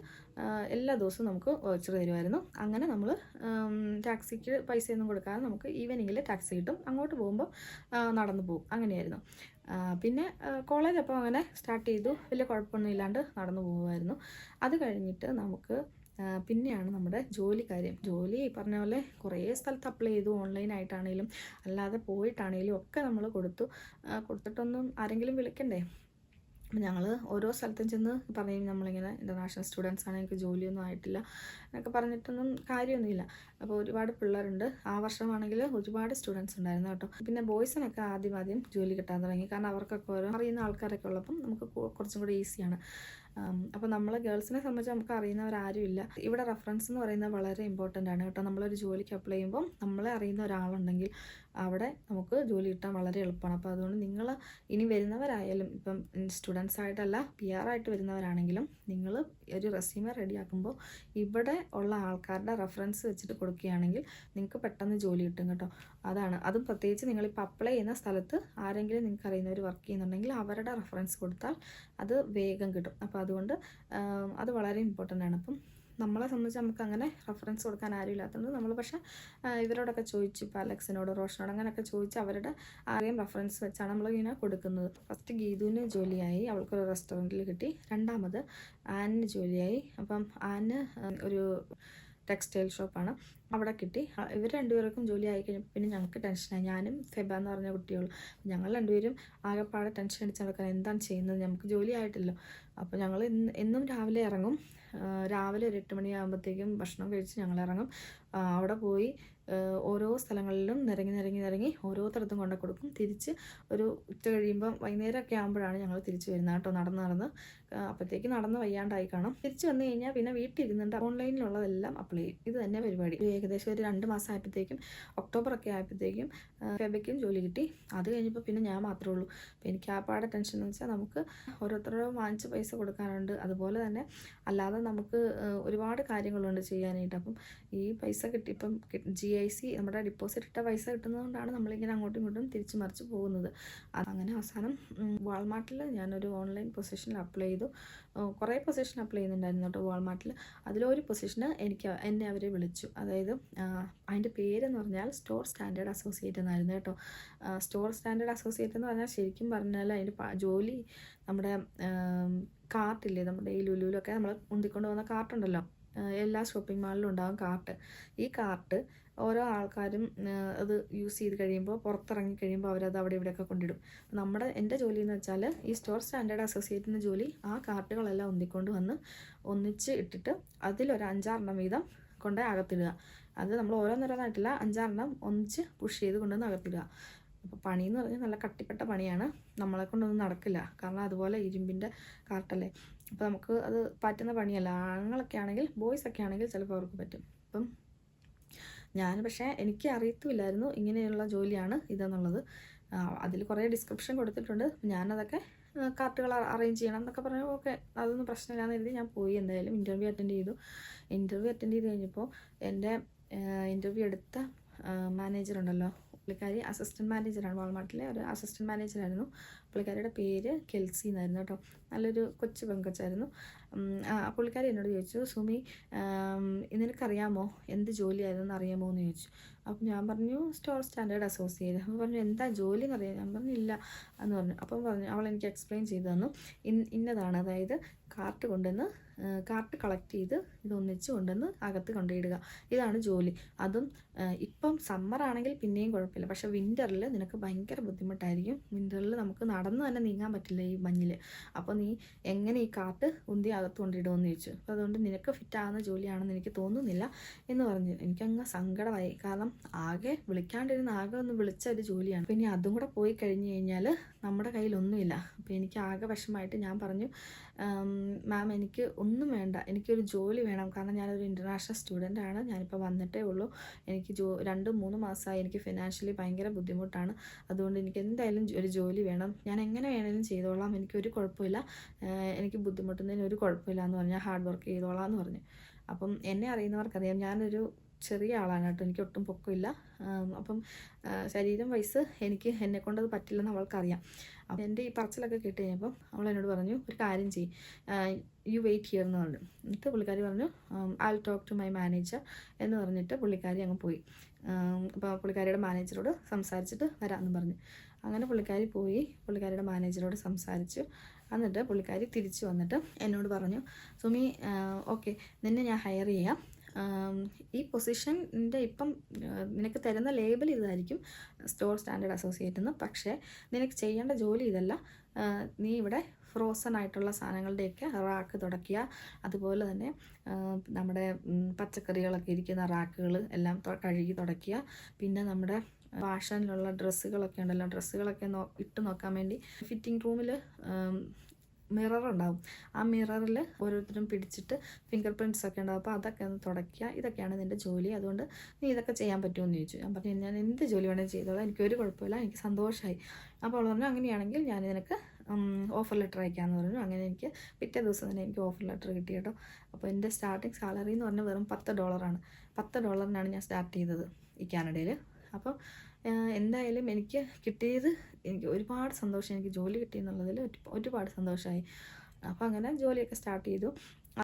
എല്ലാ ദിവസവും നമുക്ക് വൗച്ചർ തരുമായിരുന്നു. അങ്ങനെ നമ്മൾ ടാക്സിക്ക് പൈസയൊന്നും കൊടുക്കാതെ നമുക്ക് ഈവനിങ്ങിൽ ടാക്സി കിട്ടും. അങ്ങോട്ട് പോകുമ്പോൾ നടന്നു പോകും. അങ്ങനെയായിരുന്നു. പിന്നെ കോളേജ് അപ്പോൾ അങ്ങനെ സ്റ്റാർട്ട് ചെയ്തു. വലിയ കുഴപ്പമൊന്നും ഇല്ലാണ്ട് നടന്നു പോകുമായിരുന്നു. അത് കഴിഞ്ഞിട്ട് നമുക്ക് പിന്നെയാണ് നമ്മുടെ ജോലി കാര്യം. ജോലി പറഞ്ഞ പോലെ കുറേ സ്ഥലത്ത് അപ്ലൈ ചെയ്തു, ഓൺലൈനായിട്ടാണെങ്കിലും അല്ലാതെ പോയിട്ടാണെങ്കിലും ഒക്കെ നമ്മൾ കൊടുത്തിട്ടൊന്നും ആരെങ്കിലും വിളിക്കണ്ടേ. ഞങ്ങൾ ഓരോ സ്ഥലത്തും ചെന്ന് പറയും നമ്മളിങ്ങനെ ഇൻ്റർനാഷണൽ സ്റ്റുഡൻസ് ആണ്, എനിക്ക് ജോലിയൊന്നും ആയിട്ടില്ല എന്നൊക്കെ പറഞ്ഞിട്ടൊന്നും കാര്യമൊന്നുമില്ല. അപ്പോൾ ഒരുപാട് പിള്ളേരുണ്ട്. ആ വർഷമാണെങ്കിൽ ഒരുപാട് സ്റ്റുഡൻസ് ഉണ്ടായിരുന്നു കേട്ടോ. പിന്നെ ബോയ്സിനൊക്കെ ആദ്യം ജോലി കിട്ടാൻ തുടങ്ങി. കാരണം അവർക്കൊക്കെ ഓരോ അറിയുന്ന ആൾക്കാരൊക്കെ ഉള്ളപ്പം നമുക്ക് കുറച്ചും കൂടി ഈസിയാണ്. അപ്പോൾ നമ്മൾ ഗേൾസിനെ സംബന്ധിച്ച് നമുക്ക് അറിയുന്നവരാരുമില്ല. ഇവിടെ റെഫറൻസ് എന്ന് പറയുന്നത് വളരെ ഇമ്പോർട്ടൻ്റ് ആണ് കേട്ടോ. നമ്മളൊരു ജോലിക്ക് അപ്ലൈ ചെയ്യുമ്പോൾ നമ്മളെ അറിയുന്ന ഒരാളുണ്ടെങ്കിൽ അവിടെ നമുക്ക് ജോലി കിട്ടാൻ വളരെ എളുപ്പമാണ്. അപ്പോൾ അതുകൊണ്ട് നിങ്ങൾ ഇനി വരുന്നവരായാലും, ഇപ്പം സ്റ്റുഡൻസ് ആയിട്ടല്ല PR ആയിട്ട് വരുന്നവരാണെങ്കിലും, നിങ്ങൾ ഒരു റെസ്യൂമെ റെഡിയാക്കുമ്പോൾ ഇവിടെ ഉള്ള ആൾക്കാരുടെ റെഫറൻസ് വെച്ചിട്ട് കൊടുക്കുകയാണെങ്കിൽ നിങ്ങൾക്ക് പെട്ടെന്ന് ജോലി കിട്ടും കേട്ടോ. അതും പ്രത്യേകിച്ച് നിങ്ങളിപ്പോൾ അപ്ലൈ ചെയ്യുന്ന സ്ഥലത്ത് ആരെങ്കിലും നിങ്ങൾക്ക് അറിയുന്നവർ വർക്ക് ചെയ്യുന്നുണ്ടെങ്കിൽ അവരുടെ റെഫറൻസ് കൊടുത്താൽ അത് വേഗം കിട്ടും. അപ്പോൾ അതുകൊണ്ട് അത് വളരെ ഇമ്പോർട്ടൻ്റ് ആണ്. അപ്പം നമ്മളെ സംബന്ധിച്ച് നമുക്ക് അങ്ങനെ റെഫറൻസ് കൊടുക്കാൻ ആരും ഇല്ലാത്തതുകൊണ്ട് നമ്മൾ പക്ഷേ ഇവരോടൊക്കെ ചോദിച്ചു, ഇപ്പോൾ അലക്സിനോട്, റോഷനോട് അങ്ങനെയൊക്കെ ചോദിച്ച് അവരുടെ ആരെയും റെഫറൻസ് വെച്ചാണ് നമ്മളിങ്ങനെ കൊടുക്കുന്നത്. ഫസ്റ്റ് ഗീതുവിന് ജോലിയായി, അവൾക്കൊരു റെസ്റ്റോറൻറ്റിൽ കിട്ടി. രണ്ടാമത് ആനിന് ജോലിയായി. അപ്പം ആന് ഒരു ടെക്സ്റ്റൈൽ ഷോപ്പാണ്, അവിടെ കിട്ടി. ഇവർ രണ്ടുപേർക്കും ജോലി ആയി കഴിഞ്ഞപ്പോൾ പിന്നെ ഞങ്ങൾക്ക് ടെൻഷനായി. ഞാനും ഫെബ എന്ന് പറഞ്ഞ കുട്ടികളും ഞങ്ങൾ രണ്ടുപേരും ആകെപ്പാടെ ടെൻഷൻ അടിച്ച് നടക്കാൻ, എന്താണ് ചെയ്യുന്നത്, നമുക്ക് ജോലി ആയിട്ടില്ലല്ലോ. അപ്പോൾ ഞങ്ങൾ എന്നും രാവിലെ ഇറങ്ങും. രാവിലെ ഒരു 8 മണിയാകുമ്പോഴത്തേക്കും ഭക്ഷണം കഴിച്ച് ഞങ്ങൾ ഇറങ്ങും. അവിടെ പോയി ഓരോ സ്ഥലങ്ങളിലും നിരങ്ങി ഓരോരുത്തരത്തും കൊണ്ട് കൊടുക്കും. തിരിച്ച് ഒരു ഉച്ച കഴിയുമ്പം വൈകുന്നേരമൊക്കെ ആകുമ്പോഴാണ് ഞങ്ങൾ തിരിച്ച് വരുന്നത് കേട്ടോ. നടന്ന് അപ്പോഴത്തേക്ക് നടന്ന് വയ്യാണ്ടായി കാണും. തിരിച്ച് വന്നു കഴിഞ്ഞാൽ പിന്നെ വീട്ടിൽ ഇരുന്നുണ്ട് ഓൺലൈനിലുള്ളതെല്ലാം അപ്ലൈ ചെയ്യും. ഇത് തന്നെ പരിപാടി. ഏകദേശം ഒരു 2 മാസം ആയപ്പോഴത്തേക്കും, ഒക്ടോബറൊക്കെ ആയപ്പോഴത്തേക്കും ഫെബയ്ക്കും ജോലി കിട്ടി. അത് കഴിഞ്ഞപ്പോൾ പിന്നെ ഞാൻ മാത്രമേ ഉള്ളൂ. അപ്പോൾ എനിക്ക് ആ പാടെ ടെൻഷൻ എന്ന് വെച്ചാൽ നമുക്ക് ഓരോരുത്തരോടും വാങ്ങിച്ച് പൈസ കൊടുക്കാനുണ്ട്. അതുപോലെ തന്നെ അല്ലാതെ നമുക്ക് ഒരുപാട് കാര്യങ്ങളുണ്ട് ചെയ്യാനായിട്ട്. അപ്പം ഈ പൈസ കിട്ടി, ഇപ്പം GIC നമ്മുടെ ഡിപ്പോസിറ്റ് ഇട്ട പൈസ കിട്ടുന്നതുകൊണ്ടാണ് നമ്മളിങ്ങനെ അങ്ങോട്ടും ഇങ്ങോട്ടും തിരിച്ചു മറിച്ച് പോകുന്നത്. അങ്ങനെ അവസാനം വാൾമാർട്ടിൽ ഞാനൊരു ഓൺലൈൻ പൊസിഷനിൽ അപ്ലൈ ചെയ്തു. കുറേ പൊസിഷൻ അപ്ലൈ ചെയ്യുന്നുണ്ടായിരുന്നു കേട്ടോ വാൾമാർട്ടിൽ. അതിലൊരു പൊസിഷന് എന്നെ അവർ വിളിച്ചു. അതായത് അതിൻ്റെ പേരെന്ന് പറഞ്ഞാൽ സ്റ്റോർ സ്റ്റാൻഡേർഡ് അസോസിയേറ്റ് എന്നായിരുന്നു കേട്ടോ. സ്റ്റോർ സ്റ്റാൻഡേർഡ് അസോസിയേറ്റ് എന്ന് പറഞ്ഞാൽ ശരിക്കും പറഞ്ഞാൽ അതിൻ്റെ ജോലി നമ്മുടെ കാർട്ടില്ലേ, നമ്മുടെ ഈ ലുലുവിലൊക്കെ നമ്മൾ ഉന്തിക്കൊണ്ട് പോകുന്ന കാർട്ടുണ്ടല്ലോ, എല്ലാ ഷോപ്പിംഗ് മാളിലും ഉണ്ടാകും കാർട്ട്. ഈ കാർട്ട് ഓരോ ആൾക്കാരും അത് യൂസ് ചെയ്ത് കഴിയുമ്പോൾ, പുറത്തിറങ്ങി കഴിയുമ്പോൾ അവരത് അവിടെ ഇവിടെയൊക്കെ കൊണ്ടിടും. എൻ്റെ ജോലി എന്ന് വെച്ചാൽ ഈ സ്റ്റോർ സ്റ്റാൻഡേർഡ് അസോസിയേറ്റിൻ്റെ ജോലി ആ കാർട്ടുകളെല്ലാം ഒന്നിക്കൊണ്ട് വന്ന് ഒന്നിച്ച് ഇട്ടിട്ട് അതിലൊരു 5-6 വീതം കൊണ്ട് അകത്തിടുക. അത് നമ്മൾ ഓരോന്നോരോന്നായിട്ടില്ല, 5-6 ഒന്നിച്ച് പുഷ് ചെയ്ത് കൊണ്ടുവന്ന് അകത്തിടുക. അപ്പോൾ പണിയെന്ന് പറഞ്ഞാൽ നല്ല കട്ടിപ്പെട്ട പണിയാണ്, നമ്മളെ കൊണ്ടൊന്നും നടക്കില്ല. കാരണം അതുപോലെ ഇരുമ്പിൻ്റെ കാർട്ടല്ലേ, അപ്പോൾ നമുക്ക് അത് പറ്റുന്ന പണിയല്ല. ആണുങ്ങളൊക്കെ ആണെങ്കിൽ, ബോയ്സ് ഒക്കെ ആണെങ്കിൽ ചിലപ്പോൾ അവർക്ക് പറ്റും. അപ്പം പക്ഷേ എനിക്ക് അറിയത്തുമില്ലായിരുന്നു ഇങ്ങനെയുള്ള ജോലിയാണ് ഇതെന്നുള്ളത്. അതിൽ കുറേ ഡിസ്ക്രിപ്ഷൻ കൊടുത്തിട്ടുണ്ട്. ഞാനതൊക്കെ കാർട്ടുകൾ അറേഞ്ച് ചെയ്യണം എന്നൊക്കെ പറഞ്ഞു. ഓക്കെ, അതൊന്നും പ്രശ്നമില്ലാന്ന് കരുതി ഞാൻ പോയി. എന്തായാലും ഇൻ്റർവ്യൂ അറ്റൻഡ് ചെയ്തു. ഇൻ്റർവ്യൂ അറ്റൻഡ് ചെയ്ത് കഴിഞ്ഞപ്പോൾ എൻ്റെ ഇൻ്റർവ്യൂ എടുത്ത മാനേജർ ഉണ്ടല്ലോ, പുള്ളിക്കാരി അസിസ്റ്റൻറ്റ് മാനേജറാണ്, വാൾമാർട്ടിലെ ഒരു അസിസ്റ്റൻറ്റ് മാനേജറായിരുന്നു. പുള്ളിക്കാരിയുടെ പേര് കെൽസി എന്നായിരുന്നു കേട്ടോ. നല്ലൊരു കൊച്ചു പെങ്കൊച്ചായിരുന്നു. പുള്ളിക്കാരി എന്നോട് ചോദിച്ചു, സുമി നിനക്കറിയാമോ എന്ത് ജോലിയായിരുന്നു അറിയാമോ എന്ന് ചോദിച്ചു. അപ്പം ഞാൻ പറഞ്ഞു സ്റ്റോർ സ്റ്റാൻഡേർഡ് അസോസിയേറ്റ്. അപ്പോൾ പറഞ്ഞു എന്താ ജോലി എന്നറിയാം. ഞാൻ പറഞ്ഞു ഇല്ല എന്ന് പറഞ്ഞു. അപ്പം പറഞ്ഞു അവൾ എനിക്ക് എക്സ്പ്ലെയിൻ ചെയ്തു തന്നു. ഇന്നതാണ്, അതായത് കാർട്ട് കളക്ട് ചെയ്ത് ഇതൊന്നിച്ച് കൊണ്ടുവന്ന് അകത്ത് കൊണ്ടുപോയിടുക, ഇതാണ് ജോലി. അതും ഇപ്പം സമ്മറാണെങ്കിൽ പിന്നെയും കുഴപ്പമില്ല, പക്ഷേ വിൻ്ററിൽ നിനക്ക് ഭയങ്കര ബുദ്ധിമുട്ടായിരിക്കും. വിൻ്ററിൽ നമുക്ക് നടന്ന് തന്നെ നീങ്ങാൻ പറ്റില്ല ഈ മഞ്ഞിൽ. അപ്പോൾ നീ എങ്ങനെ ഈ കാർട്ട് ഉന്തി അകത്ത് കൊണ്ടിടുമെന്ന് ചോദിച്ചു. അപ്പോൾ അതുകൊണ്ട് നിനക്ക് ഫിറ്റാകുന്ന ജോലിയാണെന്ന് എനിക്ക് തോന്നുന്നില്ല എന്ന് പറഞ്ഞു. എനിക്കങ്ങ് സങ്കടമായി, കാരണം വിളിക്കാണ്ടിരുന്ന ആകെ ഒന്ന് വിളിച്ച ഒരു ജോലിയാണ്. പിന്നെ അതും കൂടെ പോയി കഴിഞ്ഞ് കഴിഞ്ഞാൽ നമ്മുടെ കയ്യിലൊന്നുമില്ല. അപ്പോൾ എനിക്ക് ആകെ വിഷമമായിട്ട് ഞാൻ പറഞ്ഞു, മാം എനിക്ക് ഒന്നും വേണ്ട, എനിക്കൊരു ജോലി വേണം, കാരണം ഞാനൊരു ഇൻ്റർനാഷണൽ സ്റ്റുഡൻ്റാണ്, ഞാനിപ്പോൾ വന്നിട്ടേ ഉള്ളൂ, എനിക്ക് 2-3 മാസമായി, എനിക്ക് ഫിനാൻഷ്യലി ഭയങ്കര ബുദ്ധിമുട്ടാണ്, അതുകൊണ്ട് എനിക്ക് എന്തായാലും ഒരു ജോലി വേണം, ഞാൻ എങ്ങനെ വേണമെങ്കിലും ചെയ്തോളാം, എനിക്കൊരു കുഴപ്പമില്ല, എനിക്ക് ബുദ്ധിമുട്ടുന്നതിന് ഒരു കുഴപ്പമില്ല എന്ന് പറഞ്ഞാൽ ഹാർഡ് വർക്ക് ചെയ്തോളാം എന്ന് പറഞ്ഞു. അപ്പം എന്നെ അറിയുന്നവർക്കറിയാം ഞാനൊരു ചെറിയ ആളാണ് കേട്ടോ, എനിക്ക് ഒട്ടും പൊക്കമില്ല. അപ്പം ശരീരം വയസ്സ് എന്നെക്കൊണ്ടത് പറ്റില്ലെന്ന് അവൾക്കറിയാം. അപ്പം എൻ്റെ ഈ പറച്ചിലൊക്കെ കേട്ട് കഴിഞ്ഞപ്പം അവൾ എന്നോട് പറഞ്ഞു, ഒരു കാര്യം ചെയ്യും, യു വെയിറ്റ് ഹിയർ എന്ന് പറഞ്ഞു. എന്നിട്ട് പുള്ളിക്കാരി പറഞ്ഞു I will talk to my manager എന്ന് പറഞ്ഞിട്ട് പുള്ളിക്കാരി അങ്ങ് പോയി. അപ്പോൾ പുള്ളിക്കാരിയുടെ മാനേജറോട് സംസാരിച്ചിട്ട് വരാമെന്ന് പറഞ്ഞു. അങ്ങനെ പുള്ളിക്കാരി പോയി പുള്ളിക്കാരിയുടെ മാനേജറോട് സംസാരിച്ചു. എന്നിട്ട് പുള്ളിക്കാരി തിരിച്ചു വന്നിട്ട് എന്നോട് പറഞ്ഞു, സുമി ഓക്കെ, നിന്നെ ഞാൻ ഹയർ ചെയ്യാം, ഈ പൊസിഷൻ്റെ ഇപ്പം നിനക്ക് തരുന്ന ലേബൽ ഇതായിരിക്കും, സ്റ്റോർ സ്റ്റാൻഡേർഡ് അസോസിയേറ്റ് എന്ന്, പക്ഷേ നിനക്ക് ചെയ്യേണ്ട ജോലി ഇതല്ല, നീ ഇവിടെ ഫ്രോസൺ ആയിട്ടുള്ള സാധനങ്ങളുടെയൊക്കെ റാക്ക് തുടയ്ക്കുക, അതുപോലെ തന്നെ നമ്മുടെ പച്ചക്കറികളൊക്കെ ഇരിക്കുന്ന റാക്കുകൾ എല്ലാം കഴുകി തുടയ്ക്കുക, പിന്നെ നമ്മുടെ ഫാഷനിലുള്ള ഡ്രസ്സുകളൊക്കെ ഉണ്ടല്ലോ, ഡ്രസ്സുകളൊക്കെ ഇട്ട് നോക്കാൻ വേണ്ടി ഫിറ്റിംഗ് റൂമിൽ മിററുണ്ടാവും, ആ മിററിൽ ഓരോരുത്തരും പിടിച്ചിട്ട് ഫിംഗർ പ്രിൻറ്റ്സ് ഒക്കെ ഉണ്ടാവും, അപ്പോൾ അതൊക്കെ ഒന്ന് തുടയ്ക്കുക, ഇതൊക്കെയാണ് നിൻ്റെ ജോലി, അതുകൊണ്ട് നീ ഇതൊക്കെ ചെയ്യാൻ പറ്റുമോ എന്ന് ചോദിച്ചു. ഞാൻ പറഞ്ഞു ഞാൻ എന്ത് ജോലി വേണമെങ്കിൽ ചെയ്തോളാം, എനിക്കൊരു കുഴപ്പമില്ല, എനിക്ക് സന്തോഷമായി. അപ്പോൾ അവൾ പറഞ്ഞു അങ്ങനെയാണെങ്കിൽ ഞാൻ നിനക്ക് ഓഫർ ലെറ്റർ അയക്കാമെന്ന് പറഞ്ഞു. അങ്ങനെ എനിക്ക് പിറ്റേ ദിവസം തന്നെ എനിക്ക് ഓഫർ ലെറ്റർ കിട്ടി കേട്ടോ. അപ്പോൾ എൻ്റെ സ്റ്റാർട്ടിങ് സാലറി എന്ന് പറഞ്ഞാൽ വെറും $10. $10 ഞാൻ സ്റ്റാർട്ട് ചെയ്തത് ഈ കാനഡയിൽ. അപ്പോൾ എന്തായാലും എനിക്ക് കിട്ടിയത്, എനിക്ക് ഒരുപാട് സന്തോഷം, എനിക്ക് ജോലി കിട്ടിയെന്നുള്ളതിൽ ഒരുപാട് സന്തോഷമായി. അപ്പോൾ അങ്ങനെ ജോലിയൊക്കെ സ്റ്റാർട്ട് ചെയ്തു.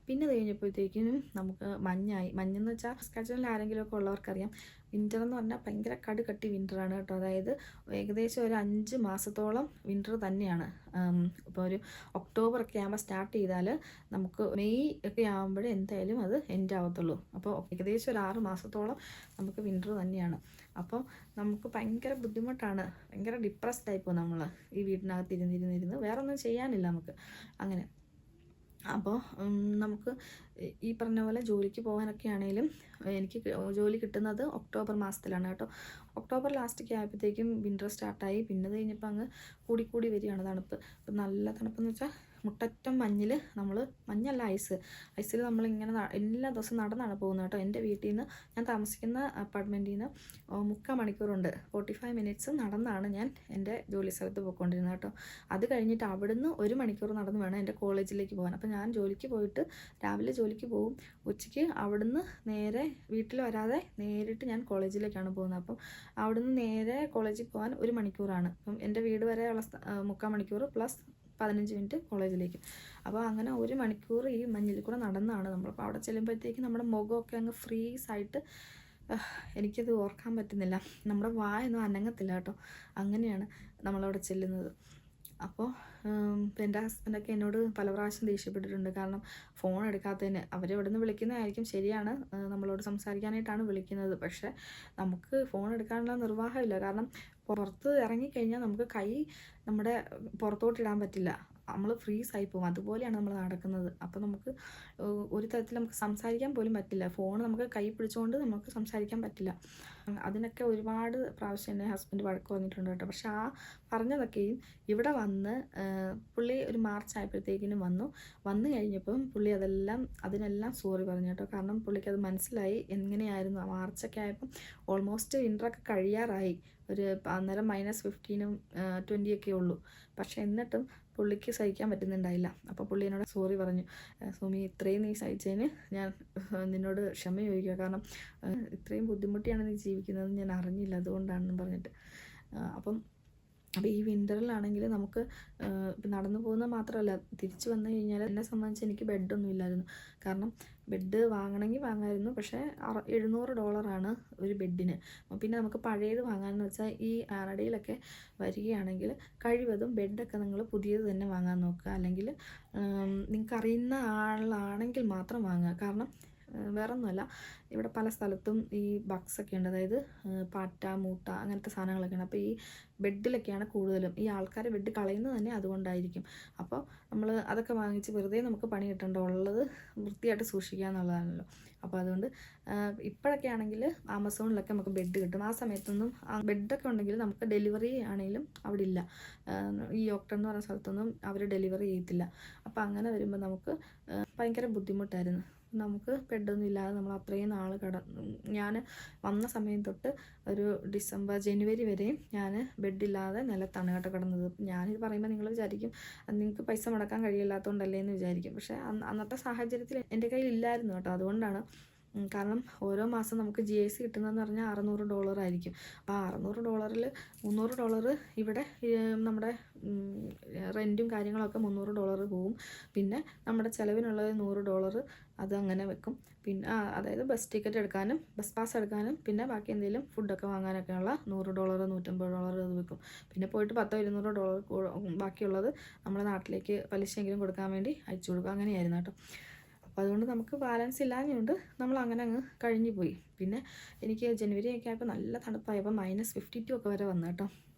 പിന്നെ കഴിഞ്ഞപ്പോഴത്തേക്കും നമുക്ക് മഞ്ഞെന്ന് വെച്ചാൽ സ്കച്ചനിൽ ആരെങ്കിലുമൊക്കെ ഉള്ളവർക്കറിയാം, വിൻ്റർ എന്ന് പറഞ്ഞാൽ ഭയങ്കര കടുകട്ടി വിൻ്ററാണ് കേട്ടോ. അതായത് ഏകദേശം ഒരു 5 മാസത്തോളം വിൻ്റർ തന്നെയാണ്. ഇപ്പോൾ ഒരു ഒക്ടോബറൊക്കെ ആകുമ്പോൾ സ്റ്റാർട്ട് ചെയ്താൽ നമുക്ക് മെയ് ഒക്കെ ആകുമ്പോഴേ എന്തായാലും അത് എൻഡ് ആവത്തുള്ളൂ. അപ്പോൾ ഏകദേശം ഒരു 6 മാസത്തോളം നമുക്ക് വിൻ്റർ തന്നെയാണ്. അപ്പോൾ നമുക്ക് ഭയങ്കര ബുദ്ധിമുട്ടാണ്, ഭയങ്കര ഡിപ്രസ്ഡ് ആയിപ്പോൾ നമ്മൾ ഈ വീട്ടിനകത്ത് ഇരുന്നിരുന്നിരുന്ന്, വേറെ ഒന്നും ചെയ്യാനില്ല നമുക്ക് അങ്ങനെ. അപ്പോൾ നമുക്ക് ഈ പറഞ്ഞ പോലെ ജോലിക്ക് പോകാനൊക്കെ ആണെങ്കിലും എനിക്ക് ജോലി കിട്ടുന്നത് ഒക്ടോബർ മാസത്തിലാണ് കേട്ടോ. ഒക്ടോബർ ലാസ്റ്റൊക്കെ ആയപ്പോഴത്തേക്കും വിൻ്റർ സ്റ്റാർട്ടായി. പിന്നെ കഴിഞ്ഞപ്പോൾ അങ്ങ് കൂടി വരികയാണ് തണുപ്പ്. ഇപ്പം നല്ല തണുപ്പെന്ന് വെച്ചാൽ മുട്ടറ്റം മഞ്ഞല്ല ഐസിൽ നമ്മളിങ്ങനെ എല്ലാ ദിവസവും നടന്നാണ് പോകുന്നത് കേട്ടോ. എൻ്റെ വീട്ടിൽ നിന്ന്, ഞാൻ താമസിക്കുന്ന അപ്പാർട്ട്മെൻറ്റിൽ നിന്ന് 3/4 മണിക്കൂറുണ്ട്, 45 മിനിറ്റ്സ് നടന്നാണ് ഞാൻ എൻ്റെ ജോലി സ്ഥലത്ത് പോയിക്കൊണ്ടിരുന്നത് കേട്ടോ. അത് കഴിഞ്ഞിട്ട് അവിടുന്ന് 1 മണിക്കൂർ നടന്ന് വേണം എൻ്റെ കോളേജിലേക്ക് പോകാൻ. അപ്പോൾ ഞാൻ ജോലിക്ക് പോയിട്ട് രാവിലെ ജോലിക്ക് പോകും, ഉച്ചയ്ക്ക് അവിടുന്ന് നേരെ വീട്ടിൽ വരാതെ നേരിട്ട് ഞാൻ കോളേജിലേക്കാണ് പോകുന്നത്. അപ്പം അവിടുന്ന് നേരെ കോളേജിൽ പോകാൻ 1 മണിക്കൂറാണ്. അപ്പം എൻ്റെ വീട് വരെയുള്ള 3/4 മണിക്കൂർ പ്ലസ് 15 മിനിറ്റ് കോളേജിലേക്ക്. അപ്പോൾ അങ്ങനെ 1 മണിക്കൂർ ഈ മഞ്ഞിൽ കൂടെ നടന്നാണ് നമ്മളിപ്പോൾ അവിടെ ചെല്ലുമ്പോഴത്തേക്ക് നമ്മുടെ മുഖമൊക്കെ അങ്ങ് ഫ്രീസായിട്ട്, എനിക്കത് ഓർക്കാൻ പറ്റുന്നില്ല, നമ്മുടെ വായൊന്നും അനങ്ങത്തില്ല കേട്ടോ. അങ്ങനെയാണ് നമ്മളവിടെ ചെല്ലുന്നത്. അപ്പോൾ എൻ്റെ ഹസ്ബൻഡൊക്കെ എന്നോട് പല പ്രാവശ്യം ദേഷ്യപ്പെട്ടിട്ടുണ്ട്, കാരണം ഫോൺ എടുക്കാത്തതിന്. അവരെവിടെ നിന്ന് വിളിക്കുന്നതായിരിക്കും, ശരിയാണ്, നമ്മളോട് സംസാരിക്കാനായിട്ടാണ് വിളിക്കുന്നത്, പക്ഷേ നമുക്ക് ഫോൺ എടുക്കാനുള്ള നിർവാഹമില്ല. കാരണം പുറത്ത് ഇറങ്ങിക്കഴിഞ്ഞാൽ നമുക്ക് കൈ നമ്മുടെ പുറത്തോട്ടിടാൻ പറ്റില്ല, നമ്മൾ ഫ്രീസായി പോകും. അതുപോലെയാണ് നമ്മൾ നടക്കുന്നത്. അപ്പോൾ നമുക്ക് ഒരു തരത്തിൽ നമുക്ക് സംസാരിക്കാൻ പോലും പറ്റില്ല, ഫോൺ നമുക്ക് കൈ പിടിച്ചുകൊണ്ട് നമുക്ക് സംസാരിക്കാൻ പറ്റില്ല. അതിനൊക്കെ ഒരുപാട് പ്രാവശ്യം എൻ്റെ ഹസ്ബൻഡ് വഴക്ക് പറഞ്ഞിട്ടുണ്ട് കേട്ടോ. പക്ഷെ ആ പറഞ്ഞതൊക്കെയും ഇവിടെ വന്ന് പുള്ളി ഒരു മാർച്ച് ആയപ്പോഴത്തേക്കിനും വന്നു കഴിഞ്ഞപ്പം പുള്ളി അതിനെല്ലാം സോറി പറഞ്ഞു കേട്ടോ. കാരണം പുള്ളിക്ക് അത് മനസ്സിലായി എങ്ങനെയായിരുന്നു. മാർച്ചൊക്കെ ആയപ്പം ഓൾമോസ്റ്റ് വിൻ്ററൊക്കെ കഴിയാറായി, ഒരു അന്നേരം -15 -20 ഒക്കെ ഉള്ളൂ. പക്ഷെ എന്നിട്ടും പുള്ളിക്ക് സഹിക്കാൻ പറ്റുന്നുണ്ടായില്ല. അപ്പോൾ പുള്ളി എന്നോട് സോറി പറഞ്ഞു. സുമി, ഇത്രയും നീ സഹിച്ചതിന് ഞാൻ നിന്നോട് ക്ഷമ ചോദിക്കുക. കാരണം ഇത്രയും ബുദ്ധിമുട്ടിയാണ് നീ ജീവിക്കുന്നത് ഞാൻ അറിഞ്ഞില്ല, അതുകൊണ്ടാണെന്ന് പറഞ്ഞിട്ട്. അപ്പം ഈ വിൻ്ററിലാണെങ്കിൽ നമുക്ക് നടന്നു പോകുന്നത് മാത്രമല്ല, തിരിച്ച് വന്നു കഴിഞ്ഞാൽ എന്നെ സംബന്ധിച്ച് എനിക്ക് ബെഡൊന്നും ഇല്ലായിരുന്നു. കാരണം ബെഡ് വാങ്ങണമെങ്കിൽ വാങ്ങാമായിരുന്നു, പക്ഷേ $700 ഒരു ബെഡിന്. പിന്നെ നമുക്ക് പഴയത് വാങ്ങാമെന്ന് വെച്ചാൽ ഈ കാനഡയിലൊക്കെ വരികയാണെങ്കിൽ കഴിവതും ബെഡൊക്കെ നിങ്ങൾ പുതിയത് തന്നെ വാങ്ങാൻ നോക്കുക. അല്ലെങ്കിൽ നിങ്ങൾക്ക് അറിയുന്ന ആളാണെങ്കിൽ മാത്രം വാങ്ങുക. കാരണം വേറെ ഒന്നുമല്ല, ഇവിടെ പല സ്ഥലത്തും ഈ ബഗ്സൊക്കെ ഉണ്ട്, അതായത് പാറ്റ, മൂട്ട അങ്ങനത്തെ സാധനങ്ങളൊക്കെയാണ്. അപ്പോൾ ഈ ബെഡിലൊക്കെയാണ് കൂടുതലും. ഈ ആൾക്കാർ ബെഡ് കളയുന്നത് തന്നെ അതുകൊണ്ടായിരിക്കും. അപ്പോൾ നമ്മൾ അതൊക്കെ വാങ്ങിച്ച് വെറുതെ നമുക്ക് പണി കിട്ടണ്ട, ഉള്ളത് വൃത്തിയായിട്ട് സൂക്ഷിക്കുക എന്നുള്ളതാണല്ലോ. അപ്പോൾ അതുകൊണ്ട് ഇപ്പോഴൊക്കെ ആണെങ്കിൽ ആമസോണിലൊക്കെ നമുക്ക് ബെഡ് കിട്ടും. ആ സമയത്തൊന്നും ബെഡൊക്കെ ഉണ്ടെങ്കിൽ നമുക്ക് ഡെലിവറി ആണെങ്കിലും അവിടെ ഇല്ല. ഈ യോക്ടൺ എന്ന് പറയുന്ന സ്ഥലത്തൊന്നും അവർ ഡെലിവറി ചെയ്യത്തില്ല. അപ്പോൾ അങ്ങനെ വരുമ്പോൾ നമുക്ക് ഭയങ്കര ബുദ്ധിമുട്ടായിരുന്നു. നമുക്ക് ബെഡൊന്നും ഇല്ലാതെ നമ്മൾ അത്രയും നാൾ ഞാൻ വന്ന സമയം തൊട്ട് ഒരു ഡിസംബർ, ജനുവരി വരെയും ഞാൻ ബെഡില്ലാതെ നിലത്താണ് കേട്ടോ കിടന്നത്. ഞാനിത് പറയുമ്പോൾ നിങ്ങൾ വിചാരിക്കും നിങ്ങൾക്ക് പൈസ മുടക്കാൻ കഴിയില്ലാത്തതുകൊണ്ടല്ലേ എന്ന് വിചാരിക്കും. പക്ഷേ അന്നത്തെ സാഹചര്യത്തിൽ എൻ്റെ കയ്യിൽ ഇല്ലായിരുന്നു കേട്ടോ. അതുകൊണ്ടാണ്. കാരണം ഓരോ മാസം നമുക്ക് GIC കിട്ടുന്നതെന്ന് പറഞ്ഞാൽ $600 ആയിരിക്കും. അപ്പോൾ $600 $300 ഇവിടെ നമ്മുടെ റെൻറ്റും കാര്യങ്ങളൊക്കെ $300 പോവും. പിന്നെ നമ്മുടെ ചിലവിനുള്ളത് $100 അത് അങ്ങനെ വെക്കും. പിന്നെ അതായത് ബസ് ടിക്കറ്റ് എടുക്കാനും ബസ് പാസ് എടുക്കാനും പിന്നെ ബാക്കി എന്തെങ്കിലും ഫുഡൊക്കെ വാങ്ങാനൊക്കെയുള്ള $100 $150 അത് വെക്കും. പിന്നെ പോയിട്ട് $100-200 ബാക്കിയുള്ളത് നമ്മുടെ നാട്ടിലേക്ക് പലിശയെങ്കിലും കൊടുക്കാൻ വേണ്ടി അയച്ചു കൊടുക്കും. അങ്ങനെയായിരുന്നു കേട്ടോ. അപ്പോൾ അതുകൊണ്ട് നമുക്ക് ബാലൻസ് ഇല്ലാഞ്ഞുകൊണ്ട് നമ്മൾ അങ്ങനെ അങ്ങ് കഴിഞ്ഞു പോയി. പിന്നെ എനിക്ക് ജനുവരി ഒക്കെ ആയപ്പോൾ നല്ല തണുപ്പായപ്പോൾ -52 ഒക്കെ വരെ വന്നു കേട്ടോ.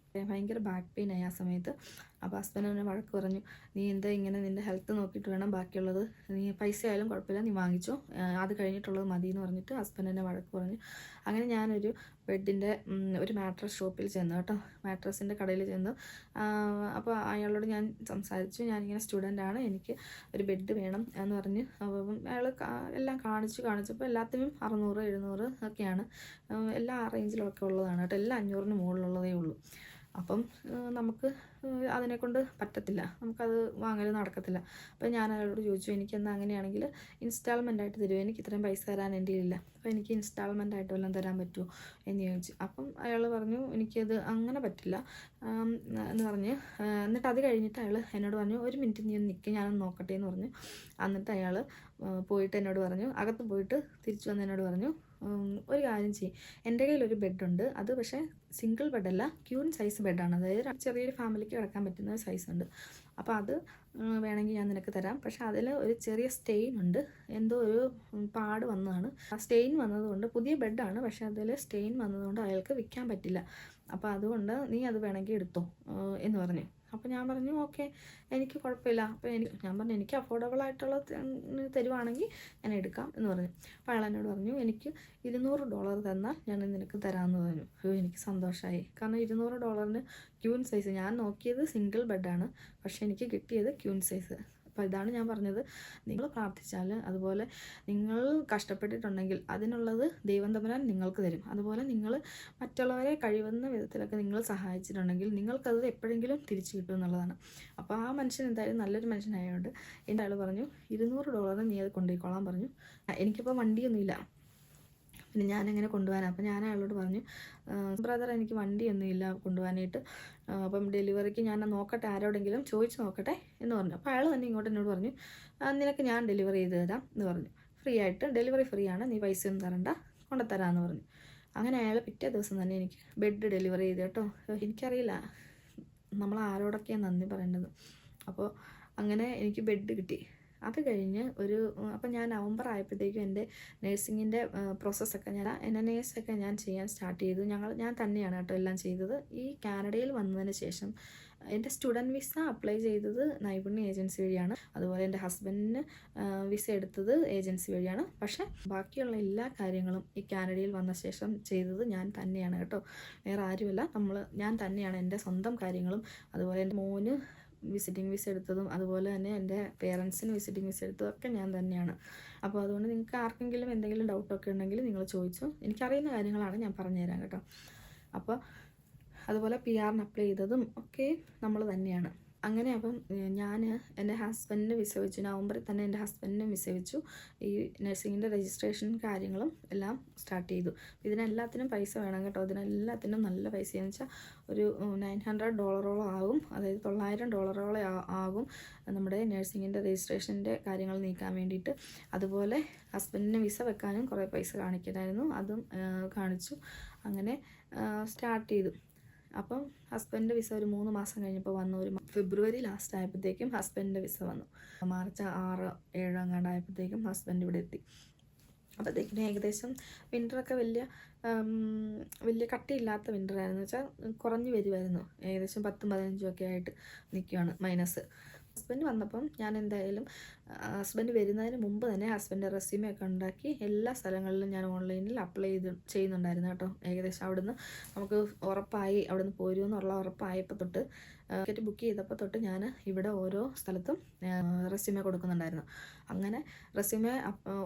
ഭയങ്കര ബാക്ക് പെയിൻ ആയി ആ സമയത്ത്. അപ്പോൾ ഹസ്ബൻഡ് എന്നെ വഴക്ക് പറഞ്ഞു, നീ എന്താ ഇങ്ങനെ, നിൻ്റെ ഹെൽത്ത് നോക്കിയിട്ട് വേണം ബാക്കിയുള്ളത്, നീ പൈസ ആയാലും കുഴപ്പമില്ല നീ വാങ്ങിച്ചോ, അത് കഴിഞ്ഞിട്ടുള്ളത് മതി എന്ന് പറഞ്ഞിട്ട് ഹസ്ബൻഡ് എന്നെ വഴക്ക് പറഞ്ഞു. അങ്ങനെ ഞാനൊരു ബെഡിൻ്റെ ഒരു മാട്രസ് ഷോപ്പിൽ ചെന്നു കേട്ടോ, മാട്രസിൻ്റെ കടയിൽ ചെന്നു. അപ്പോൾ അയാളോട് ഞാൻ സംസാരിച്ചു, ഞാനിങ്ങനെ സ്റ്റുഡൻ്റാണ്, എനിക്ക് ഒരു ബെഡ് വേണം എന്ന് പറഞ്ഞ്. അപ്പം അയാൾ എല്ലാം കാണിച്ചപ്പോൾ എല്ലാത്തിനും 600-700 ഒക്കെയാണ്. എല്ലാ റേഞ്ചിലൊക്കെ ഉള്ളതാണ് കേട്ടോ, എല്ലാം 500-ന് മുകളിലുള്ളതേ ഉള്ളൂ. അപ്പം നമുക്ക് അതിനെക്കൊണ്ട് പറ്റത്തില്ല, നമുക്കത് വാങ്ങൽ നടക്കത്തില്ല. അപ്പോൾ ഞാൻ അയാളോട് ചോദിച്ചു, എനിക്കെന്താ അങ്ങനെയാണെങ്കിൽ ഇൻസ്റ്റാൾമെൻ്റ് ആയിട്ട് തരുമോ, എനിക്ക് ഇത്രയും പൈസ തരാൻ എൻ്റെ കയ്യിലില്ല, അപ്പോൾ എനിക്ക് ഇൻസ്റ്റാൾമെൻ്റ് ആയിട്ട് വല്ലതും തരാൻ പറ്റുമോ എന്ന് ചോദിച്ചു. അപ്പം അയാൾ പറഞ്ഞു എനിക്കത് അങ്ങനെ പറ്റില്ല എന്ന് പറഞ്ഞ്. എന്നിട്ട് അത് കഴിഞ്ഞിട്ട് അയാൾ എന്നോട് പറഞ്ഞു, ഒരു മിനിറ്റ് നീ ഒന്ന് നിൽക്കുക, ഞാനൊന്ന് നോക്കട്ടെ എന്ന് പറഞ്ഞു. എന്നിട്ട് അയാൾ പോയിട്ട് എന്നോട് പറഞ്ഞു, അകത്ത് പോയിട്ട് തിരിച്ചു വന്ന് എന്നോട് പറഞ്ഞു, ഒരു കാര്യം ചെയ്യും, എൻ്റെ കയ്യിലൊരു ബെഡുണ്ട്, അത് പക്ഷേ സിംഗിൾ ബെഡല്ല, ക്യൂൻ സൈസ് ബെഡാണ്, അതായത് ചെറിയൊരു ഫാമിലിക്ക് കിടക്കാൻ പറ്റുന്ന സൈസ് ഉണ്ട്. അപ്പോൾ അത് വേണമെങ്കിൽ ഞാൻ നിനക്ക് തരാം. പക്ഷേ അതിൽ ഒരു ചെറിയ സ്റ്റെയിൻ ഉണ്ട്, എന്തോ ഒരു പാട് വന്നതാണ്. ആ സ്റ്റെയിൻ വന്നതുകൊണ്ട്, പുതിയ ബെഡാണ് പക്ഷേ അതിൽ സ്റ്റെയിൻ വന്നതുകൊണ്ട് അയാൾക്ക് വിൽക്കാൻ പറ്റില്ല. അപ്പോൾ അതുകൊണ്ട് നീ അത് വേണമെങ്കിൽ എടുത്തോ എന്ന് പറഞ്ഞു. അപ്പോൾ ഞാൻ പറഞ്ഞു ഓക്കെ, എനിക്ക് കുഴപ്പമില്ല. അപ്പോൾ ഞാൻ പറഞ്ഞു എനിക്ക് അഫോർഡബിൾ ആയിട്ടുള്ള തരുവാണെങ്കിൽ ഞാൻ എടുക്കാം എന്ന് പറഞ്ഞു. അപ്പോൾ അയാൾ എന്നോട് പറഞ്ഞു, എനിക്ക് $200 തന്നാൽ ഞാൻ നിനക്ക് തരാമെന്ന് പറഞ്ഞു. എനിക്ക് സന്തോഷമായി. കാരണം $200-ന് ക്യൂൻ സൈസ്, ഞാൻ നോക്കിയത് സിംഗിൾ ബെഡാണ് പക്ഷേ എനിക്ക് കിട്ടിയത് ക്യൂൻ സൈസ്. അപ്പോൾ ഇതാണ് ഞാൻ പറഞ്ഞത്, നിങ്ങൾ പ്രാർത്ഥിച്ചാൽ, അതുപോലെ നിങ്ങൾ കഷ്ടപ്പെട്ടിട്ടുണ്ടെങ്കിൽ അതിനുള്ളത് ദൈവം തമ്പുരാൻ നിങ്ങൾക്ക് തരും. അതുപോലെ നിങ്ങൾ മറ്റുള്ളവരെ കഴിയുന്ന വിധത്തിലൊക്കെ നിങ്ങൾ സഹായിച്ചിട്ടുണ്ടെങ്കിൽ നിങ്ങൾക്കത് എപ്പോഴെങ്കിലും തിരിച്ചു കിട്ടും എന്നുള്ളതാണ്. അപ്പോൾ ആ മനുഷ്യൻ എന്തായാലും നല്ലൊരു മനുഷ്യനായതുകൊണ്ട് എൻ്റെ ആൾ പറഞ്ഞു, $200 നീ അത് കൊണ്ടുപോയിക്കോളാൻ പറഞ്ഞു. എനിക്കിപ്പോൾ വണ്ടിയൊന്നുമില്ല, പിന്നെ ഞാനെങ്ങനെ കൊണ്ടുപോകാനാണ്. അപ്പോൾ ഞാൻ അയാളോട് പറഞ്ഞു, ബ്രദർ എനിക്ക് വണ്ടിയൊന്നുമില്ല കൊണ്ടുപോകാനായിട്ട്, അപ്പം ഡെലിവറിക്ക് ഞാൻ നോക്കട്ടെ, ആരോടെങ്കിലും ചോദിച്ച് നോക്കട്ടെ എന്ന് പറഞ്ഞു. അപ്പോൾ അയാൾ തന്നെ ഇങ്ങോട്ട് എന്നോട് പറഞ്ഞു, നിനക്ക് ഞാൻ ഡെലിവറി ചെയ്ത് തരാം എന്ന് പറഞ്ഞു, ഫ്രീ ആയിട്ട്, ഡെലിവറി ഫ്രീ ആണ്, നീ പൈസ ഒന്നും തരണ്ട, കൊണ്ടുതരാമെന്ന് പറഞ്ഞു. അങ്ങനെ അയാൾ പിറ്റേ ദിവസം തന്നെ എനിക്ക് ബെഡ് ഡെലിവറി ചെയ്തു കേട്ടോ. എനിക്കറിയില്ല നമ്മൾ ആരോടൊക്കെയാണ് നന്ദി പറയേണ്ടത്. അപ്പോൾ അങ്ങനെ എനിക്ക് ബെഡ് കിട്ടി. അത് കഴിഞ്ഞ് അപ്പം ഞാൻ നവംബർ ആയപ്പോഴത്തേക്കും എൻ്റെ നേഴ്സിങ്ങിൻ്റെ പ്രോസസ്സൊക്കെ NNAS ഞാൻ ചെയ്യാൻ സ്റ്റാർട്ട് ചെയ്തു. ഞാൻ തന്നെയാണ് കേട്ടോ എല്ലാം ചെയ്തത്. ഈ കാനഡയിൽ വന്നതിന് ശേഷം എൻ്റെ സ്റ്റുഡൻറ്റ് വിസ അപ്ലൈ ചെയ്തത് നൈപുണ്യ ഏജൻസി വഴിയാണ്. അതുപോലെ എൻ്റെ ഹസ്ബൻഡിന് വിസ എടുത്തത് ഏജൻസി വഴിയാണ്. പക്ഷേ ബാക്കിയുള്ള എല്ലാ കാര്യങ്ങളും ഈ കാനഡയിൽ വന്ന ശേഷം ചെയ്തത് ഞാൻ തന്നെയാണ് കേട്ടോ, വേറെ ആരുമല്ല. ഞാൻ തന്നെയാണ് എൻ്റെ സ്വന്തം കാര്യങ്ങളും, അതുപോലെ എൻ്റെ മോന് വിസിറ്റിംഗ് വിസ എടുത്തതും, അതുപോലെ തന്നെ എൻ്റെ പേരൻസിന് വിസിറ്റിംഗ് വിസ എടുത്തതും ഒക്കെ ഞാൻ തന്നെയാണ്. അപ്പോൾ അതുകൊണ്ട് നിങ്ങൾക്ക് ആർക്കെങ്കിലും എന്തെങ്കിലും ഡൗട്ടൊക്കെ ഉണ്ടെങ്കിൽ നിങ്ങൾ ചോദിച്ചു, എനിക്കറിയുന്ന കാര്യങ്ങളാണ് ഞാൻ പറഞ്ഞുതരാം കേട്ടോ. അപ്പോൾ അതുപോലെ PR അപ്ലൈ ചെയ്തതും ഒക്കെ നമ്മൾ തന്നെയാണ്. അങ്ങനെ അപ്പം ഞാൻ എൻ്റെ ഹസ്ബൻഡിന് വിസ വെച്ചു. നവംബറിൽ തന്നെ എൻ്റെ ഹസ്ബൻഡിനും വിസ വെച്ചു. ഈ നഴ്സിങ്ങിൻ്റെ രജിസ്ട്രേഷൻ കാര്യങ്ങളും എല്ലാം സ്റ്റാർട്ട് ചെയ്തു. ഇതിനെല്ലാത്തിനും പൈസ വേണം കേട്ടോ. ഇതിനെല്ലാത്തിനും നല്ല പൈസയെന്ന് വെച്ചാൽ ഒരു $900 ആകും. അതായത് $900 ആകും നമ്മുടെ നഴ്സിങ്ങിൻ്റെ രജിസ്ട്രേഷൻ്റെ കാര്യങ്ങൾ നീക്കാൻ വേണ്ടിയിട്ട്. അതുപോലെ ഹസ്ബൻഡിന് വിസ വെക്കാനും കുറേ പൈസ കാണിക്കണമായിരുന്നു. അതും കാണിച്ചു. അങ്ങനെ സ്റ്റാർട്ട് ചെയ്തു. അപ്പം ഹസ്ബൻഡിൻ്റെ വിസ ഒരു 3 മാസം കഴിഞ്ഞപ്പോൾ വന്നു. ഒരു ഫെബ്രുവരി ലാസ്റ്റ് ആയപ്പോഴത്തേക്കും ഹസ്ബൻഡിൻ്റെ വിസ വന്നു. മാർച്ച് 6, 7 അങ്ങാണ്ടായപ്പോഴത്തേക്കും ഹസ്ബൻഡ് ഇവിടെ എത്തി. അപ്പോഴത്തേക്കിനും ഏകദേശം വിൻ്ററൊക്കെ വലിയ കട്ടിയില്ലാത്ത വിൻ്ററായിരുന്നു. വെച്ചാൽ കുറഞ്ഞു വരുമായിരുന്നു. ഏകദേശം 10, 15 ഒക്കെ ആയിട്ട് നിൽക്കുകയാണ് മൈനസ്. ഹസ്ബൻഡ് വന്നപ്പം ഞാൻ എന്തായാലും ഹസ്ബൻഡ് വരുന്നതിന് മുമ്പ് തന്നെ ഹസ്ബൻഡ് റെസ്യൂമെ ഒക്കെ ഉണ്ടാക്കി എല്ലാ സ്ഥലങ്ങളിലും ഞാൻ ഓൺലൈനിൽ അപ്ലൈ ചെയ്യുന്നുണ്ടായിരുന്നു കേട്ടോ. ഏകദേശം അവിടുന്ന് നമുക്ക് ഉറപ്പായി അവിടുന്ന് പോരുമെന്നുള്ള ഉറപ്പായപ്പോൾ തൊട്ട് ടിക്കറ്റ് ബുക്ക് ചെയ്തപ്പോൾ തൊട്ട് ഞാൻ ഇവിടെ ഓരോ സ്ഥലത്തും റെസ്യൂമെ കൊടുക്കുന്നുണ്ടായിരുന്നു. അങ്ങനെ റെസ്യൂമെ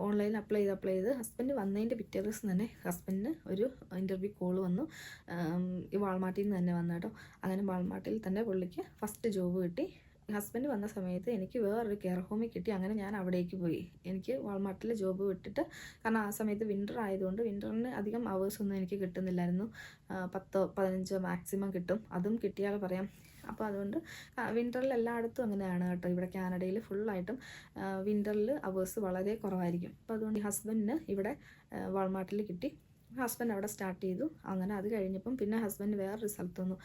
ഓൺലൈനിൽ അപ്ലൈ ചെയ്ത് ഹസ്ബൻഡ് വന്നതിൻ്റെ പിറ്റേ ദിവസം തന്നെ ഹസ്ബൻഡിന് ഒരു ഇൻ്റർവ്യൂ കോൾ വന്നു. ഈ വാൾമാർട്ടിൽ നിന്ന് തന്നെ വന്നു കേട്ടോ. അങ്ങനെ വാൾമാർട്ടിൽ തന്നെ പുള്ളിക്ക് ഫസ്റ്റ് ജോബ് കിട്ടി. ഹസ്ബൻഡ് വന്ന സമയത്ത് എനിക്ക് വേറൊരു കെയർ ഹോമിൽ കിട്ടി. അങ്ങനെ ഞാൻ അവിടേക്ക് പോയി. എനിക്ക് വാൾമാർട്ടിൽ ജോബ് വിട്ടിട്ട്, കാരണം ആ സമയത്ത് വിൻ്റർ ആയതുകൊണ്ട് വിൻ്ററിന് അധികം അവേഴ്സൊന്നും എനിക്ക് കിട്ടുന്നില്ലായിരുന്നു. 10, 15 മാക്സിമം കിട്ടും. അതും കിട്ടിയാൽ പറയാം. അപ്പോൾ അതുകൊണ്ട് വിൻ്ററിൽ എല്ലായിടത്തും അങ്ങനെയാണ് കേട്ടോ. ഇവിടെ കാനഡയിൽ ഫുള്ളായിട്ടും വിൻ്ററിൽ അവേഴ്സ് വളരെ കുറവായിരിക്കും. അപ്പോൾ അതുകൊണ്ട് ഹസ്ബൻഡിന് ഇവിടെ വാൾമാർട്ടിൽ കിട്ടി. ഹസ്ബൻഡ് അവിടെ സ്റ്റാർട്ട് ചെയ്തു. അങ്ങനെ അത് കഴിഞ്ഞപ്പം പിന്നെ ഹസ്ബൻഡ് വേറൊരു സ്ഥലത്ത് വന്നു.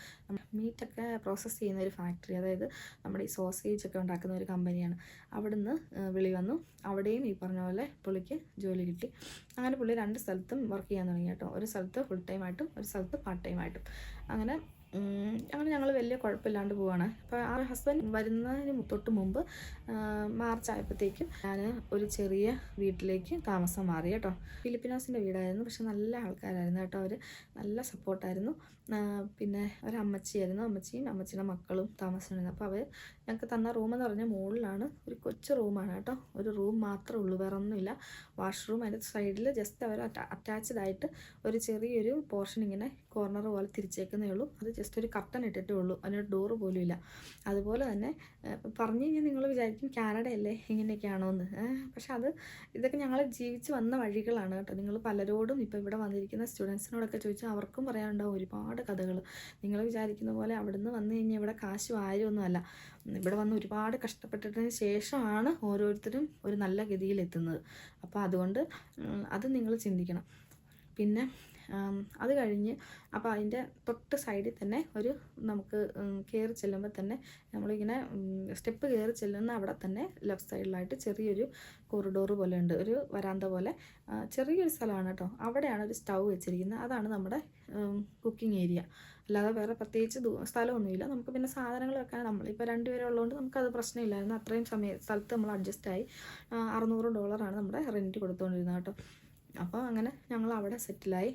മീറ്റൊക്കെ പ്രോസസ്സ് ചെയ്യുന്ന ഒരു ഫാക്ടറി, അതായത് നമ്മുടെ ഈ സോസേജ് ഒക്കെ ഉണ്ടാക്കുന്ന ഒരു കമ്പനിയാണ്. അവിടുന്ന് വിളി വന്നു. അവിടെയും ഈ പറഞ്ഞ പോലെ പുള്ളിക്ക് ജോലി കിട്ടി. അങ്ങനെ പുള്ളി 2 സ്ഥലത്തും വർക്ക് ചെയ്യാൻ തുടങ്ങി കേട്ടോ. ഒരു സ്ഥലത്ത് ഫുൾ ടൈം ആയിട്ടും ഒരു സ്ഥലത്ത് പാർട്ട് ടൈം ആയിട്ടും. അങ്ങനെ ഞങ്ങൾ വലിയ കുഴപ്പമില്ലാണ്ട് പോവാണ്. അപ്പോൾ ആ ഹസ്ബൻഡ് വരുന്നതിന് തൊട്ട് മുമ്പ് മാർച്ച് ആയപ്പോഴത്തേക്കും ഞാൻ ഒരു ചെറിയ വീട്ടിലേക്ക് താമസം മാറി കേട്ടോ. ഫിലിപ്പിനോസിൻ്റെ വീടായിരുന്നു. പക്ഷെ നല്ല ആൾക്കാരായിരുന്നു കേട്ടോ. അവർ നല്ല സപ്പോർട്ടായിരുന്നു. പിന്നെ ഒരമ്മച്ചിയായിരുന്നു. അമ്മച്ചിയും അമ്മച്ചിയുടെ മക്കളും താമസിച്ചിരുന്നത്. അപ്പോൾ അവർ ഞങ്ങൾക്ക് തന്ന റൂമെന്ന് പറഞ്ഞാൽ മുകളിലാണ്. ഒരു കൊച്ചു റൂമാണ് കേട്ടോ. ഒരു റൂം മാത്രമേ ഉള്ളൂ, വേറെ ഒന്നുമില്ല. വാഷ്റൂം അതിൻ്റെ സൈഡിൽ ജസ്റ്റ് അവർ അറ്റാച്ച്ഡ് ആയിട്ട് ഒരു ചെറിയൊരു പോർഷൻ ഇങ്ങനെ കോർണർ പോലെ തിരിച്ചേക്കുന്നേ ഉള്ളൂ. അത് ജസ്റ്റ് ഒരു കർട്ടൻ ഇട്ടിട്ടേ ഉള്ളൂ. അതിനൊരു ഡോറ് പോലും ഇല്ല. അതുപോലെ തന്നെ പറഞ്ഞു കഴിഞ്ഞാൽ നിങ്ങൾ വിചാരിക്കും കാനഡയല്ലേ ഇങ്ങനെയൊക്കെയാണോ എന്ന്. പക്ഷെ ഇതൊക്കെ ഞങ്ങൾ ജീവിച്ച് വന്ന വഴികളാണ് കേട്ടോ. നിങ്ങൾ പലരോടും ഇപ്പോൾ ഇവിടെ വന്നിരിക്കുന്ന സ്റ്റുഡൻസിനോടൊക്കെ ചോദിച്ചാൽ അവർക്കും പറയാനുണ്ടാവും ഒരുപാട് കഥകൾ. നിങ്ങൾ വിചാരിക്കുന്ന പോലെ അവിടുന്ന് വന്നു കഴിഞ്ഞാൽ ഇവിടെ കാശ് ആരുമൊന്നുമല്ല. ഇവിടെ വന്ന് ഒരുപാട് കഷ്ടപ്പെട്ടിട്ടതിന് ശേഷമാണ് ഓരോരുത്തരും ഒരു നല്ല ഗതിയിലെത്തുന്നത്. അപ്പോൾ അതുകൊണ്ട് അത് നിങ്ങൾ ചിന്തിക്കണം. പിന്നെ അത് കഴിഞ്ഞ് അപ്പോൾ അതിൻ്റെ തൊട്ട് സൈഡിൽ തന്നെ ഒരു നമുക്ക് കയറി ചെല്ലുമ്പോൾ തന്നെ നമ്മളിങ്ങനെ സ്റ്റെപ്പ് കയറി ചെല്ലുന്ന അവിടെ തന്നെ ലെഫ്റ്റ് സൈഡിലായിട്ട് ചെറിയൊരു കോറിഡോർ പോലെ ഉണ്ട്. ഒരു വരാന്ത പോലെ ചെറിയൊരു സ്ഥലമാണ് കേട്ടോ. അവിടെയാണ് ഒരു സ്റ്റൗ വെച്ചിരിക്കുന്നത്. അതാണ് നമ്മുടെ കുക്കിംഗ് ഏരിയ. അല്ലാതെ വേറെ പ്രത്യേകിച്ച് സ്ഥലമൊന്നുമില്ല. നമുക്ക് പിന്നെ സാധനങ്ങൾ വെക്കാൻ നമ്മളിപ്പോൾ 2 പേരെ ഉള്ളതുകൊണ്ട് നമുക്കത് പ്രശ്നമില്ലായിരുന്നു. അത്രയും സ്ഥലത്ത് നമ്മൾ അഡ്ജസ്റ്റായി. $600 നമ്മുടെ റെൻറ്റ് കൊടുത്തുകൊണ്ടിരുന്നത് കേട്ടോ. അപ്പോൾ അങ്ങനെ ഞങ്ങൾ അവിടെ സെറ്റിലായി.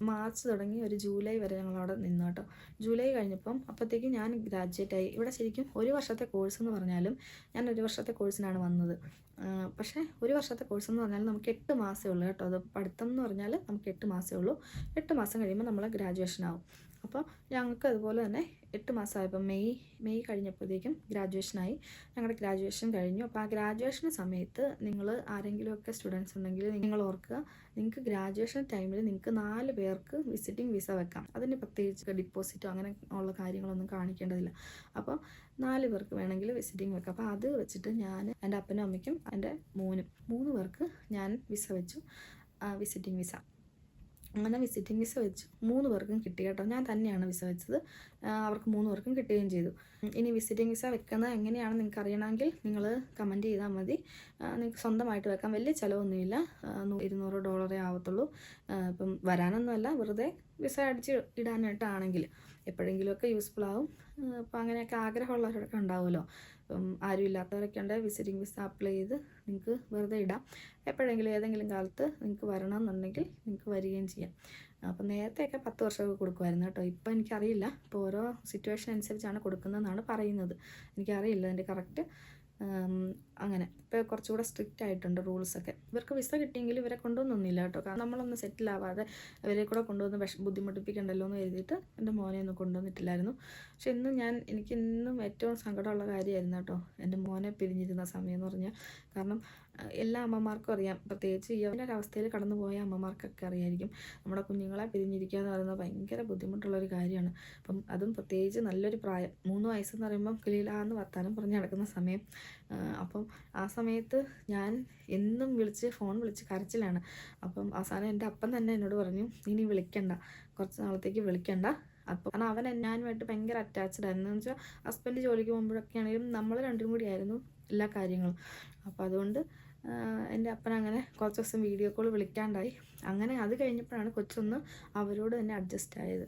മാർച്ച് തുടങ്ങി ഒരു ജൂലൈ വരെ ഞങ്ങളവിടെ നിന്നു കേട്ടോ. ജൂലൈ കഴിഞ്ഞപ്പം അപ്പോഴത്തേക്കും ഞാൻ ഗ്രാജുവേറ്റായി. ഇവിടെ ശരിക്കും 1 വർഷത്തെ കോഴ്സ് എന്ന് പറഞ്ഞാലും ഞാൻ 1 വർഷത്തെ കോഴ്സിനാണ് വന്നത്. പക്ഷേ 1 വർഷത്തെ കോഴ്സ് എന്ന് പറഞ്ഞാൽ നമുക്ക് 8 മാസമേ ഉള്ളൂ കേട്ടോ. അത് പഠിത്തം എന്ന് പറഞ്ഞാൽ നമുക്ക് 8 മാസമേ ഉള്ളൂ. 8 മാസം കഴിയുമ്പോൾ നമ്മൾ ഗ്രാജുവേഷൻ ആവും. അപ്പോൾ ഞങ്ങൾക്ക് അതുപോലെ തന്നെ 8 മാസമായപ്പോൾ മെയ് കഴിഞ്ഞപ്പോഴത്തേക്കും ഗ്രാജുവേഷനായി. ഞങ്ങളുടെ ഗ്രാജുവേഷൻ കഴിഞ്ഞു. അപ്പോൾ ആ ഗ്രാജുവേഷൻ സമയത്ത് നിങ്ങൾ ആരെങ്കിലുമൊക്കെ സ്റ്റുഡൻസ് ഉണ്ടെങ്കിൽ നിങ്ങൾ ഓർക്കുക, നിങ്ങൾക്ക് ഗ്രാജുവേഷൻ ടൈമിൽ നിങ്ങൾക്ക് 4 പേർക്ക് വിസിറ്റിംഗ് വിസ വെക്കാം. അതിന് പ്രത്യേകിച്ച് ഡിപ്പോസിറ്റോ അങ്ങനെ ഉള്ള കാര്യങ്ങളൊന്നും കാണിക്കേണ്ടതില്ല. അപ്പോൾ 4 പേർക്ക് വേണമെങ്കിൽ വിസിറ്റിംഗ് വെക്കാം. അപ്പോൾ അത് വെച്ചിട്ട് ഞാൻ എൻ്റെ അപ്പനും അമ്മയ്ക്കും എൻ്റെ മോനും 3 പേർക്ക് ഞാൻ വിസ വെച്ചു, വിസിറ്റിംഗ് വിസ. അങ്ങനെ വിസിറ്റിംഗ് വിസ വെച്ചു. 3 പേർക്കും കിട്ടി കേട്ടോ. ഞാൻ തന്നെയാണ് വിസ വെച്ചത്. അവർക്ക് 3 പേർക്കും കിട്ടുകയും ചെയ്തു. ഇനി വിസിറ്റിംഗ് വിസ വെക്കുന്നത് എങ്ങനെയാണെന്ന് നിങ്ങൾക്ക് അറിയണമെങ്കിൽ നിങ്ങൾ കമൻറ്റ് ചെയ്താൽ മതി. നിങ്ങൾക്ക് സ്വന്തമായിട്ട് വെക്കാം. വലിയ ചിലവൊന്നുമില്ല. $200 ആവത്തുള്ളൂ. ഇപ്പം വരാനൊന്നുമല്ല, വെറുതെ വിസ അടിച്ച് ഇടാനായിട്ടാണെങ്കിൽ എപ്പോഴെങ്കിലുമൊക്കെ യൂസ്ഫുൾ ആവും. അപ്പോൾ അങ്ങനെയൊക്കെ ആഗ്രഹമുള്ളവരൊക്കെ ഉണ്ടാവുമല്ലോ. ഇപ്പം ആരും ഇല്ലാത്തവരൊക്കെ ഉണ്ടെങ്കിൽ വിസിറ്റിംഗ് വിസ അപ്ലൈ ചെയ്ത് നിങ്ങൾക്ക് വെറുതെ ഇടാം. എപ്പോഴെങ്കിലും ഏതെങ്കിലും കാലത്ത് നിങ്ങൾക്ക് വരണമെന്നുണ്ടെങ്കിൽ നിങ്ങൾക്ക് വരികയും ചെയ്യാം. അപ്പം നേരത്തെയൊക്കെ 10 വർഷമൊക്കെ കൊടുക്കുമായിരുന്നു കേട്ടോ. ഇപ്പോൾ എനിക്കറിയില്ല. ഇപ്പോൾ ഓരോ സിറ്റുവേഷൻ അനുസരിച്ചാണ് കൊടുക്കുന്നതെന്നാണ് പറയുന്നത്. എനിക്കറിയില്ല അതിൻ്റെ കറക്റ്റ്. അങ്ങനെ ഇപ്പോൾ കുറച്ചുകൂടെ സ്ട്രിക്റ്റ് ആയിട്ടുണ്ട് റൂൾസൊക്കെ. ഇവർക്ക് വിസ കിട്ടിയെങ്കിൽ ഇവരെ കൊണ്ടുവന്നൊന്നുമില്ല കേട്ടോ. കാരണം നമ്മളൊന്ന് സെറ്റിൽ ആവാതെ ഇവരെ കൂടെ കൊണ്ടുവന്ന് ബുദ്ധിമുട്ടിപ്പിക്കണ്ടല്ലോ എന്ന് കരുതിയിട്ട് എൻ്റെ മോനെ ഒന്നും കൊണ്ടുവന്നിട്ടില്ലായിരുന്നു. പക്ഷെ എനിക്ക് ഇന്നും ഏറ്റവും സങ്കടമുള്ള കാര്യമായിരുന്നു കേട്ടോ എൻ്റെ മോനെ പിരിഞ്ഞിരുന്ന സമയം എന്ന് പറഞ്ഞാൽ. കാരണം എല്ലാ അമ്മമാർക്കും അറിയാം, പ്രത്യേകിച്ച് ഈ അവസ്ഥയിൽ കടന്നു പോയ അമ്മമാർക്കൊക്കെ അറിയായിരിക്കും നമ്മുടെ കുഞ്ഞുങ്ങളെ പിരിഞ്ഞിരിക്കുക എന്ന് പറയുന്നത് ഭയങ്കര ബുദ്ധിമുട്ടുള്ളൊരു കാര്യമാണ്. അപ്പം അതും പ്രത്യേകിച്ച് നല്ലൊരു പ്രായം 3 വയസ്സെന്ന് പറയുമ്പം കിളിയിലാന്ന് വർത്താനം പറഞ്ഞ് നടക്കുന്ന സമയം. അപ്പം ആ സമയത്ത് ഞാൻ എന്നും ഫോൺ വിളിച്ച് കരച്ചിലാണ്. അപ്പം അവസാനം എൻ്റെ അപ്പൻ തന്നെ എന്നോട് പറഞ്ഞു, ഇനി വിളിക്കണ്ട, കുറച്ച് നാളത്തേക്ക് വിളിക്കണ്ട. അപ്പോൾ കാരണം അവൻ ഞാനുമായിട്ട് ഭയങ്കര അറ്റാച്ച്ഡ് ആയിരുന്നു. എന്ന് വെച്ചാൽ ഹസ്ബൻഡ് ജോലിക്ക് പോകുമ്പോഴൊക്കെ ആണെങ്കിലും നമ്മൾ രണ്ടും കൂടിയായിരുന്നു എല്ലാ കാര്യങ്ങളും. അപ്പോൾ അതുകൊണ്ട് എൻ്റെ അപ്പൻ അങ്ങനെ കുറച്ച് ദിവസം വീഡിയോ കോൾ വിളിക്കാണ്ടായി. അങ്ങനെ അത് കഴിഞ്ഞപ്പോഴാണ് കൊച്ചൊന്ന് അവരോട് തന്നെ അഡ്ജസ്റ്റ് ആയത്.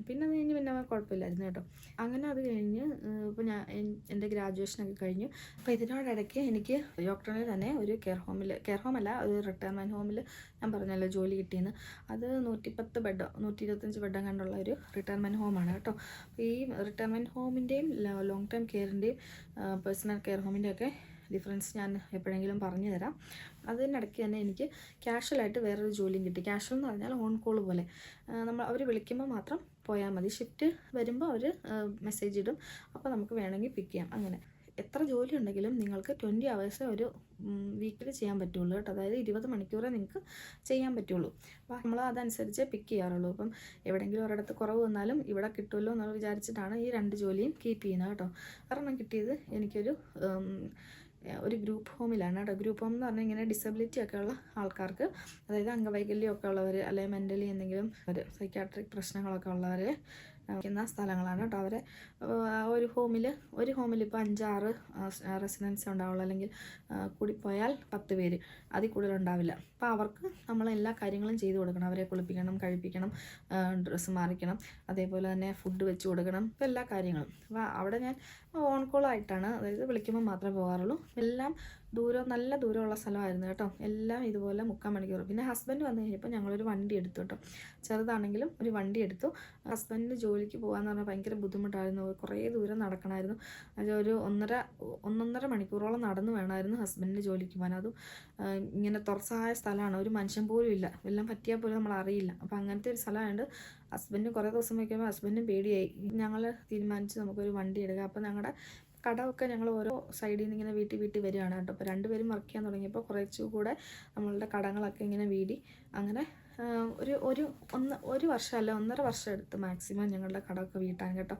പിന്നെ അത് കഴിഞ്ഞ് പിന്നെ കുഴപ്പമില്ലായിരുന്നു കേട്ടോ. അങ്ങനെ അത് കഴിഞ്ഞ് ഇപ്പോൾ എൻ്റെ ഗ്രാജുവേഷനൊക്കെ കഴിഞ്ഞു. അപ്പോൾ ഇതിനോടിടയ്ക്ക് എനിക്ക് യോക്ടോണിൽ തന്നെ ഒരു കെയർ ഹോമല്ല, ഒരു റിട്ടയർമെൻറ്റ് ഹോമിൽ ഞാൻ പറഞ്ഞല്ലോ ജോലി കിട്ടിയെന്ന്. അത് 110 ബെഡോ 125 ബെഡോ കണ്ടുള്ള ഒരു റിട്ടയർമെൻറ്റ് ഹോമാണ് കേട്ടോ. അപ്പോൾ ഈ റിട്ടയർമെൻറ്റ് ഹോമിൻ്റെയും ലോങ് ടേം കെയറിൻ്റെയും പേഴ്സണൽ കെയർ ഹോമിൻ്റെയും ഒക്കെ ഡിഫറൻസ് ഞാൻ എപ്പോഴെങ്കിലും പറഞ്ഞു തരാം. അതിനിടയ്ക്ക് തന്നെ എനിക്ക് ക്യാഷ്വലായിട്ട് വേറൊരു ജോലിയും കിട്ടി. ക്യാഷ്വൽ എന്ന് പറഞ്ഞാൽ ഓൺ കോൾ പോലെ. അവർ വിളിക്കുമ്പോൾ മാത്രം പോയാൽ മതി. ഷിഫ്റ്റ് വരുമ്പോൾ അവർ മെസ്സേജ് ഇടും, അപ്പോൾ നമുക്ക് വേണമെങ്കിൽ പിക്ക് ചെയ്യാം. അങ്ങനെ എത്ര ജോലി ഉണ്ടെങ്കിലും നിങ്ങൾക്ക് 20 hours ഒരു വീക്കിൽ ചെയ്യാൻ പറ്റുള്ളൂ കേട്ടോ. അതായത് 20 മണിക്കൂറേ നിങ്ങൾക്ക് ചെയ്യാൻ പറ്റുള്ളൂ. അപ്പോൾ നമ്മൾ അതനുസരിച്ച് പിക്ക് ചെയ്യാറുള്ളൂ. അപ്പം എവിടെയെങ്കിലും ഒരിടത്ത് കുറവ് വന്നാലും ഇവിടെ കിട്ടുമല്ലോ എന്ന് വിചാരിച്ചിട്ടാണ് ഈ 2 ജോലിയും കീപ്പ് ചെയ്യുന്നത് കേട്ടോ. കാരണം കിട്ടിയത് എനിക്കൊരു ഗ്രൂപ്പ് ഹോമിലാണ് കേട്ടോ. ഗ്രൂപ്പ് ഹോം എന്ന് പറഞ്ഞാൽ ഇങ്ങനെ ഡിസബിലിറ്റി ഒക്കെ ഉള്ള ആൾക്കാർക്ക്, അതായത് അംഗവൈകല്യമൊക്കെ ഉള്ളവർ അല്ലെങ്കിൽ മെൻ്റലി എന്തെങ്കിലും ഒരു സൈക്യാട്രിക് പ്രശ്നങ്ങളൊക്കെ ഉള്ളവർ ക്കുന്ന സ്ഥലങ്ങളാണ് കേട്ടോ. അവരെ ഒരു ഹോമിൽ ഇപ്പോൾ 5-6 റെസിഡൻസ് ഉണ്ടാവുള്ളൂ, അല്ലെങ്കിൽ കൂടിപ്പോയാൽ 10 പേര്, അതിൽ കൂടുതലുണ്ടാവില്ല. അപ്പോൾ അവർക്ക് നമ്മൾ എല്ലാ കാര്യങ്ങളും ചെയ്തു കൊടുക്കണം. അവരെ കുളിപ്പിക്കണം, കഴിപ്പിക്കണം, ഡ്രസ്സ് മാറിക്കണം, അതേപോലെ തന്നെ ഫുഡ് വെച്ച് കൊടുക്കണം, ഇപ്പോൾ എല്ലാ കാര്യങ്ങളും. അപ്പോൾ അവിടെ ഞാൻ ഓൺ കോളായിട്ടാണ്, അതായത് വിളിക്കുമ്പോൾ മാത്രമേ പോകാറുള്ളൂ. എല്ലാം നല്ല ദൂരമുള്ള സ്ഥലമായിരുന്നു കേട്ടോ. എല്ലാം ഇതുപോലെ 3/4 മണിക്കൂർ. പിന്നെ ഹസ്ബൻഡ് വന്നു കഴിഞ്ഞപ്പോൾ ഞങ്ങളൊരു വണ്ടി എടുത്തു കേട്ടോ. ചെറുതാണെങ്കിലും ഒരു വണ്ടി എടുത്തു. ഹസ്ബൻഡിന് ജോലിക്ക് പോകാമെന്ന് പറഞ്ഞാൽ ഭയങ്കര ബുദ്ധിമുട്ടായിരുന്നു. കുറേ ദൂരം നടക്കണമായിരുന്നു. അത് ഒരു 1.5 മണിക്കൂറോളം നടന്നു വേണമായിരുന്നു ഹസ്ബൻഡിന് ജോലിക്ക് പോകാൻ. അതും ഇങ്ങനെ തുറസായ സ്ഥലമാണ്, ഒരു മനുഷ്യൻ പോലും ഇല്ല, എല്ലാം പറ്റിയാൽ പോലും നമ്മൾ അറിയില്ല. അപ്പോൾ അങ്ങനത്തെ ഒരു സ്ഥലമായതുകൊണ്ട് ഹസ്ബൻഡ് കുറേ ദിവസം വയ്ക്കുമ്പോൾ ഹസ്ബൻഡിനും പേടിയായി. ഞങ്ങൾ തീരുമാനിച്ച് നമുക്കൊരു വണ്ടി എടുക്കാം. അപ്പോൾ ഞങ്ങളുടെ കടമൊക്കെ ഞങ്ങൾ ഓരോ സൈഡിൽ നിന്ന് ഇങ്ങനെ വീട്ടിൽ വരികയാണ് കേട്ടോ. അപ്പോൾ 2 പേരും വർക്ക് ചെയ്യാൻ തുടങ്ങിയപ്പോൾ കുറച്ചുകൂടെ നമ്മളുടെ കടങ്ങളൊക്കെ ഇങ്ങനെ വീടി. അങ്ങനെ ഒരു വർഷം അല്ല 1.5 വർഷം എടുത്ത് മാക്സിമം ഞങ്ങളുടെ കടമൊക്കെ വീട്ടാൻ കേട്ടോ.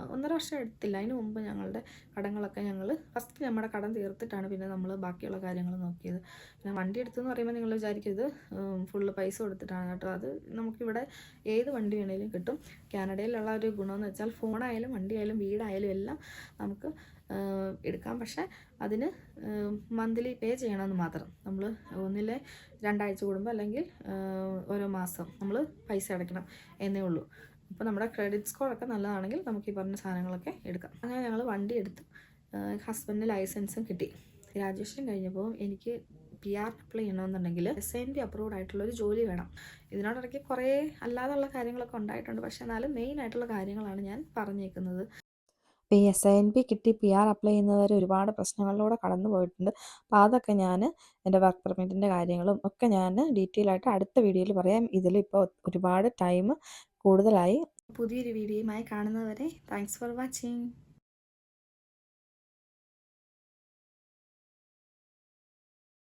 1.5 വർഷം എടുത്തില്ല, അതിന് മുമ്പ് ഞങ്ങളുടെ കടങ്ങളൊക്കെ ഫസ്റ്റ് നമ്മുടെ കടം തീർത്തിട്ടാണ് പിന്നെ നമ്മൾ ബാക്കിയുള്ള കാര്യങ്ങൾ നോക്കിയത്. പിന്നെ വണ്ടി എടുത്തെന്ന് പറയുമ്പോൾ നിങ്ങൾ വിചാരിക്കരുത് ഫുള്ള് പൈസ കൊടുത്തിട്ടാണ് കേട്ടോ. അത് നമുക്കിവിടെ ഏത് വണ്ടി വേണേലും കിട്ടും. കാനഡയിലുള്ള ഒരു ഗുണമെന്ന് വെച്ചാൽ ഫോണായാലും വണ്ടിയായാലും വീടായാലും എല്ലാം നമുക്ക് എടുക്കാം. പക്ഷേ അതിന് മന്ത്ലി പേ ചെയ്യണമെന്ന് മാത്രം. നമ്മൾ ഒന്നിലെ 2 ആഴ്ച കൂടുമ്പോൾ അല്ലെങ്കിൽ ഓരോ മാസം നമ്മൾ പൈസ അടയ്ക്കണം എന്നേ ഉള്ളൂ. അപ്പോൾ നമ്മുടെ ക്രെഡിറ്റ് സ്കോറൊക്കെ നല്ലതാണെങ്കിൽ നമുക്ക് ഈ പറഞ്ഞ സാധനങ്ങളൊക്കെ എടുക്കാം. അങ്ങനെ ഞങ്ങൾ വണ്ടി എടുത്തു. ഹസ്ബൻഡിന് ലൈസൻസും കിട്ടി. ഗ്രാജുവേഷൻ കഴിഞ്ഞപ്പോൾ എനിക്ക് PR അപ്ലൈ ചെയ്യണമെന്നുണ്ടെങ്കിൽ SINP അപ്രൂവ്ഡ് ആയിട്ടുള്ളൊരു ജോലി വേണം. ഇതിനോടിടയ്ക്ക് കുറേ അല്ലാതുള്ള കാര്യങ്ങളൊക്കെ ഉണ്ടായിട്ടുണ്ട്. പക്ഷേ എന്നാലും മെയിൻ ആയിട്ടുള്ള കാര്യങ്ങളാണ് ഞാൻ പറഞ്ഞേക്കുന്നത്. അപ്പോൾ ഈ SINP കിട്ടി PR അപ്ലൈ ചെയ്യുന്നവർ ഒരുപാട് പ്രശ്നങ്ങളിലൂടെ കടന്നു പോയിട്ടുണ്ട്. അപ്പോൾ അതൊക്കെ ഞാൻ എൻ്റെ വർക്ക് പെർമിറ്റിൻ്റെ കാര്യങ്ങളും ഒക്കെ ഞാൻ ഡീറ്റെയിൽ ആയിട്ട് അടുത്ത വീഡിയോയിൽ പറയാം. ഇതിലിപ്പോൾ ഒരുപാട് ടൈം കൂടുതലായി. പുതിയൊരു വീഡിയോയുമായി കാണുന്നതുവരെ താങ്ക്സ് ഫോർ വാച്ചിങ്.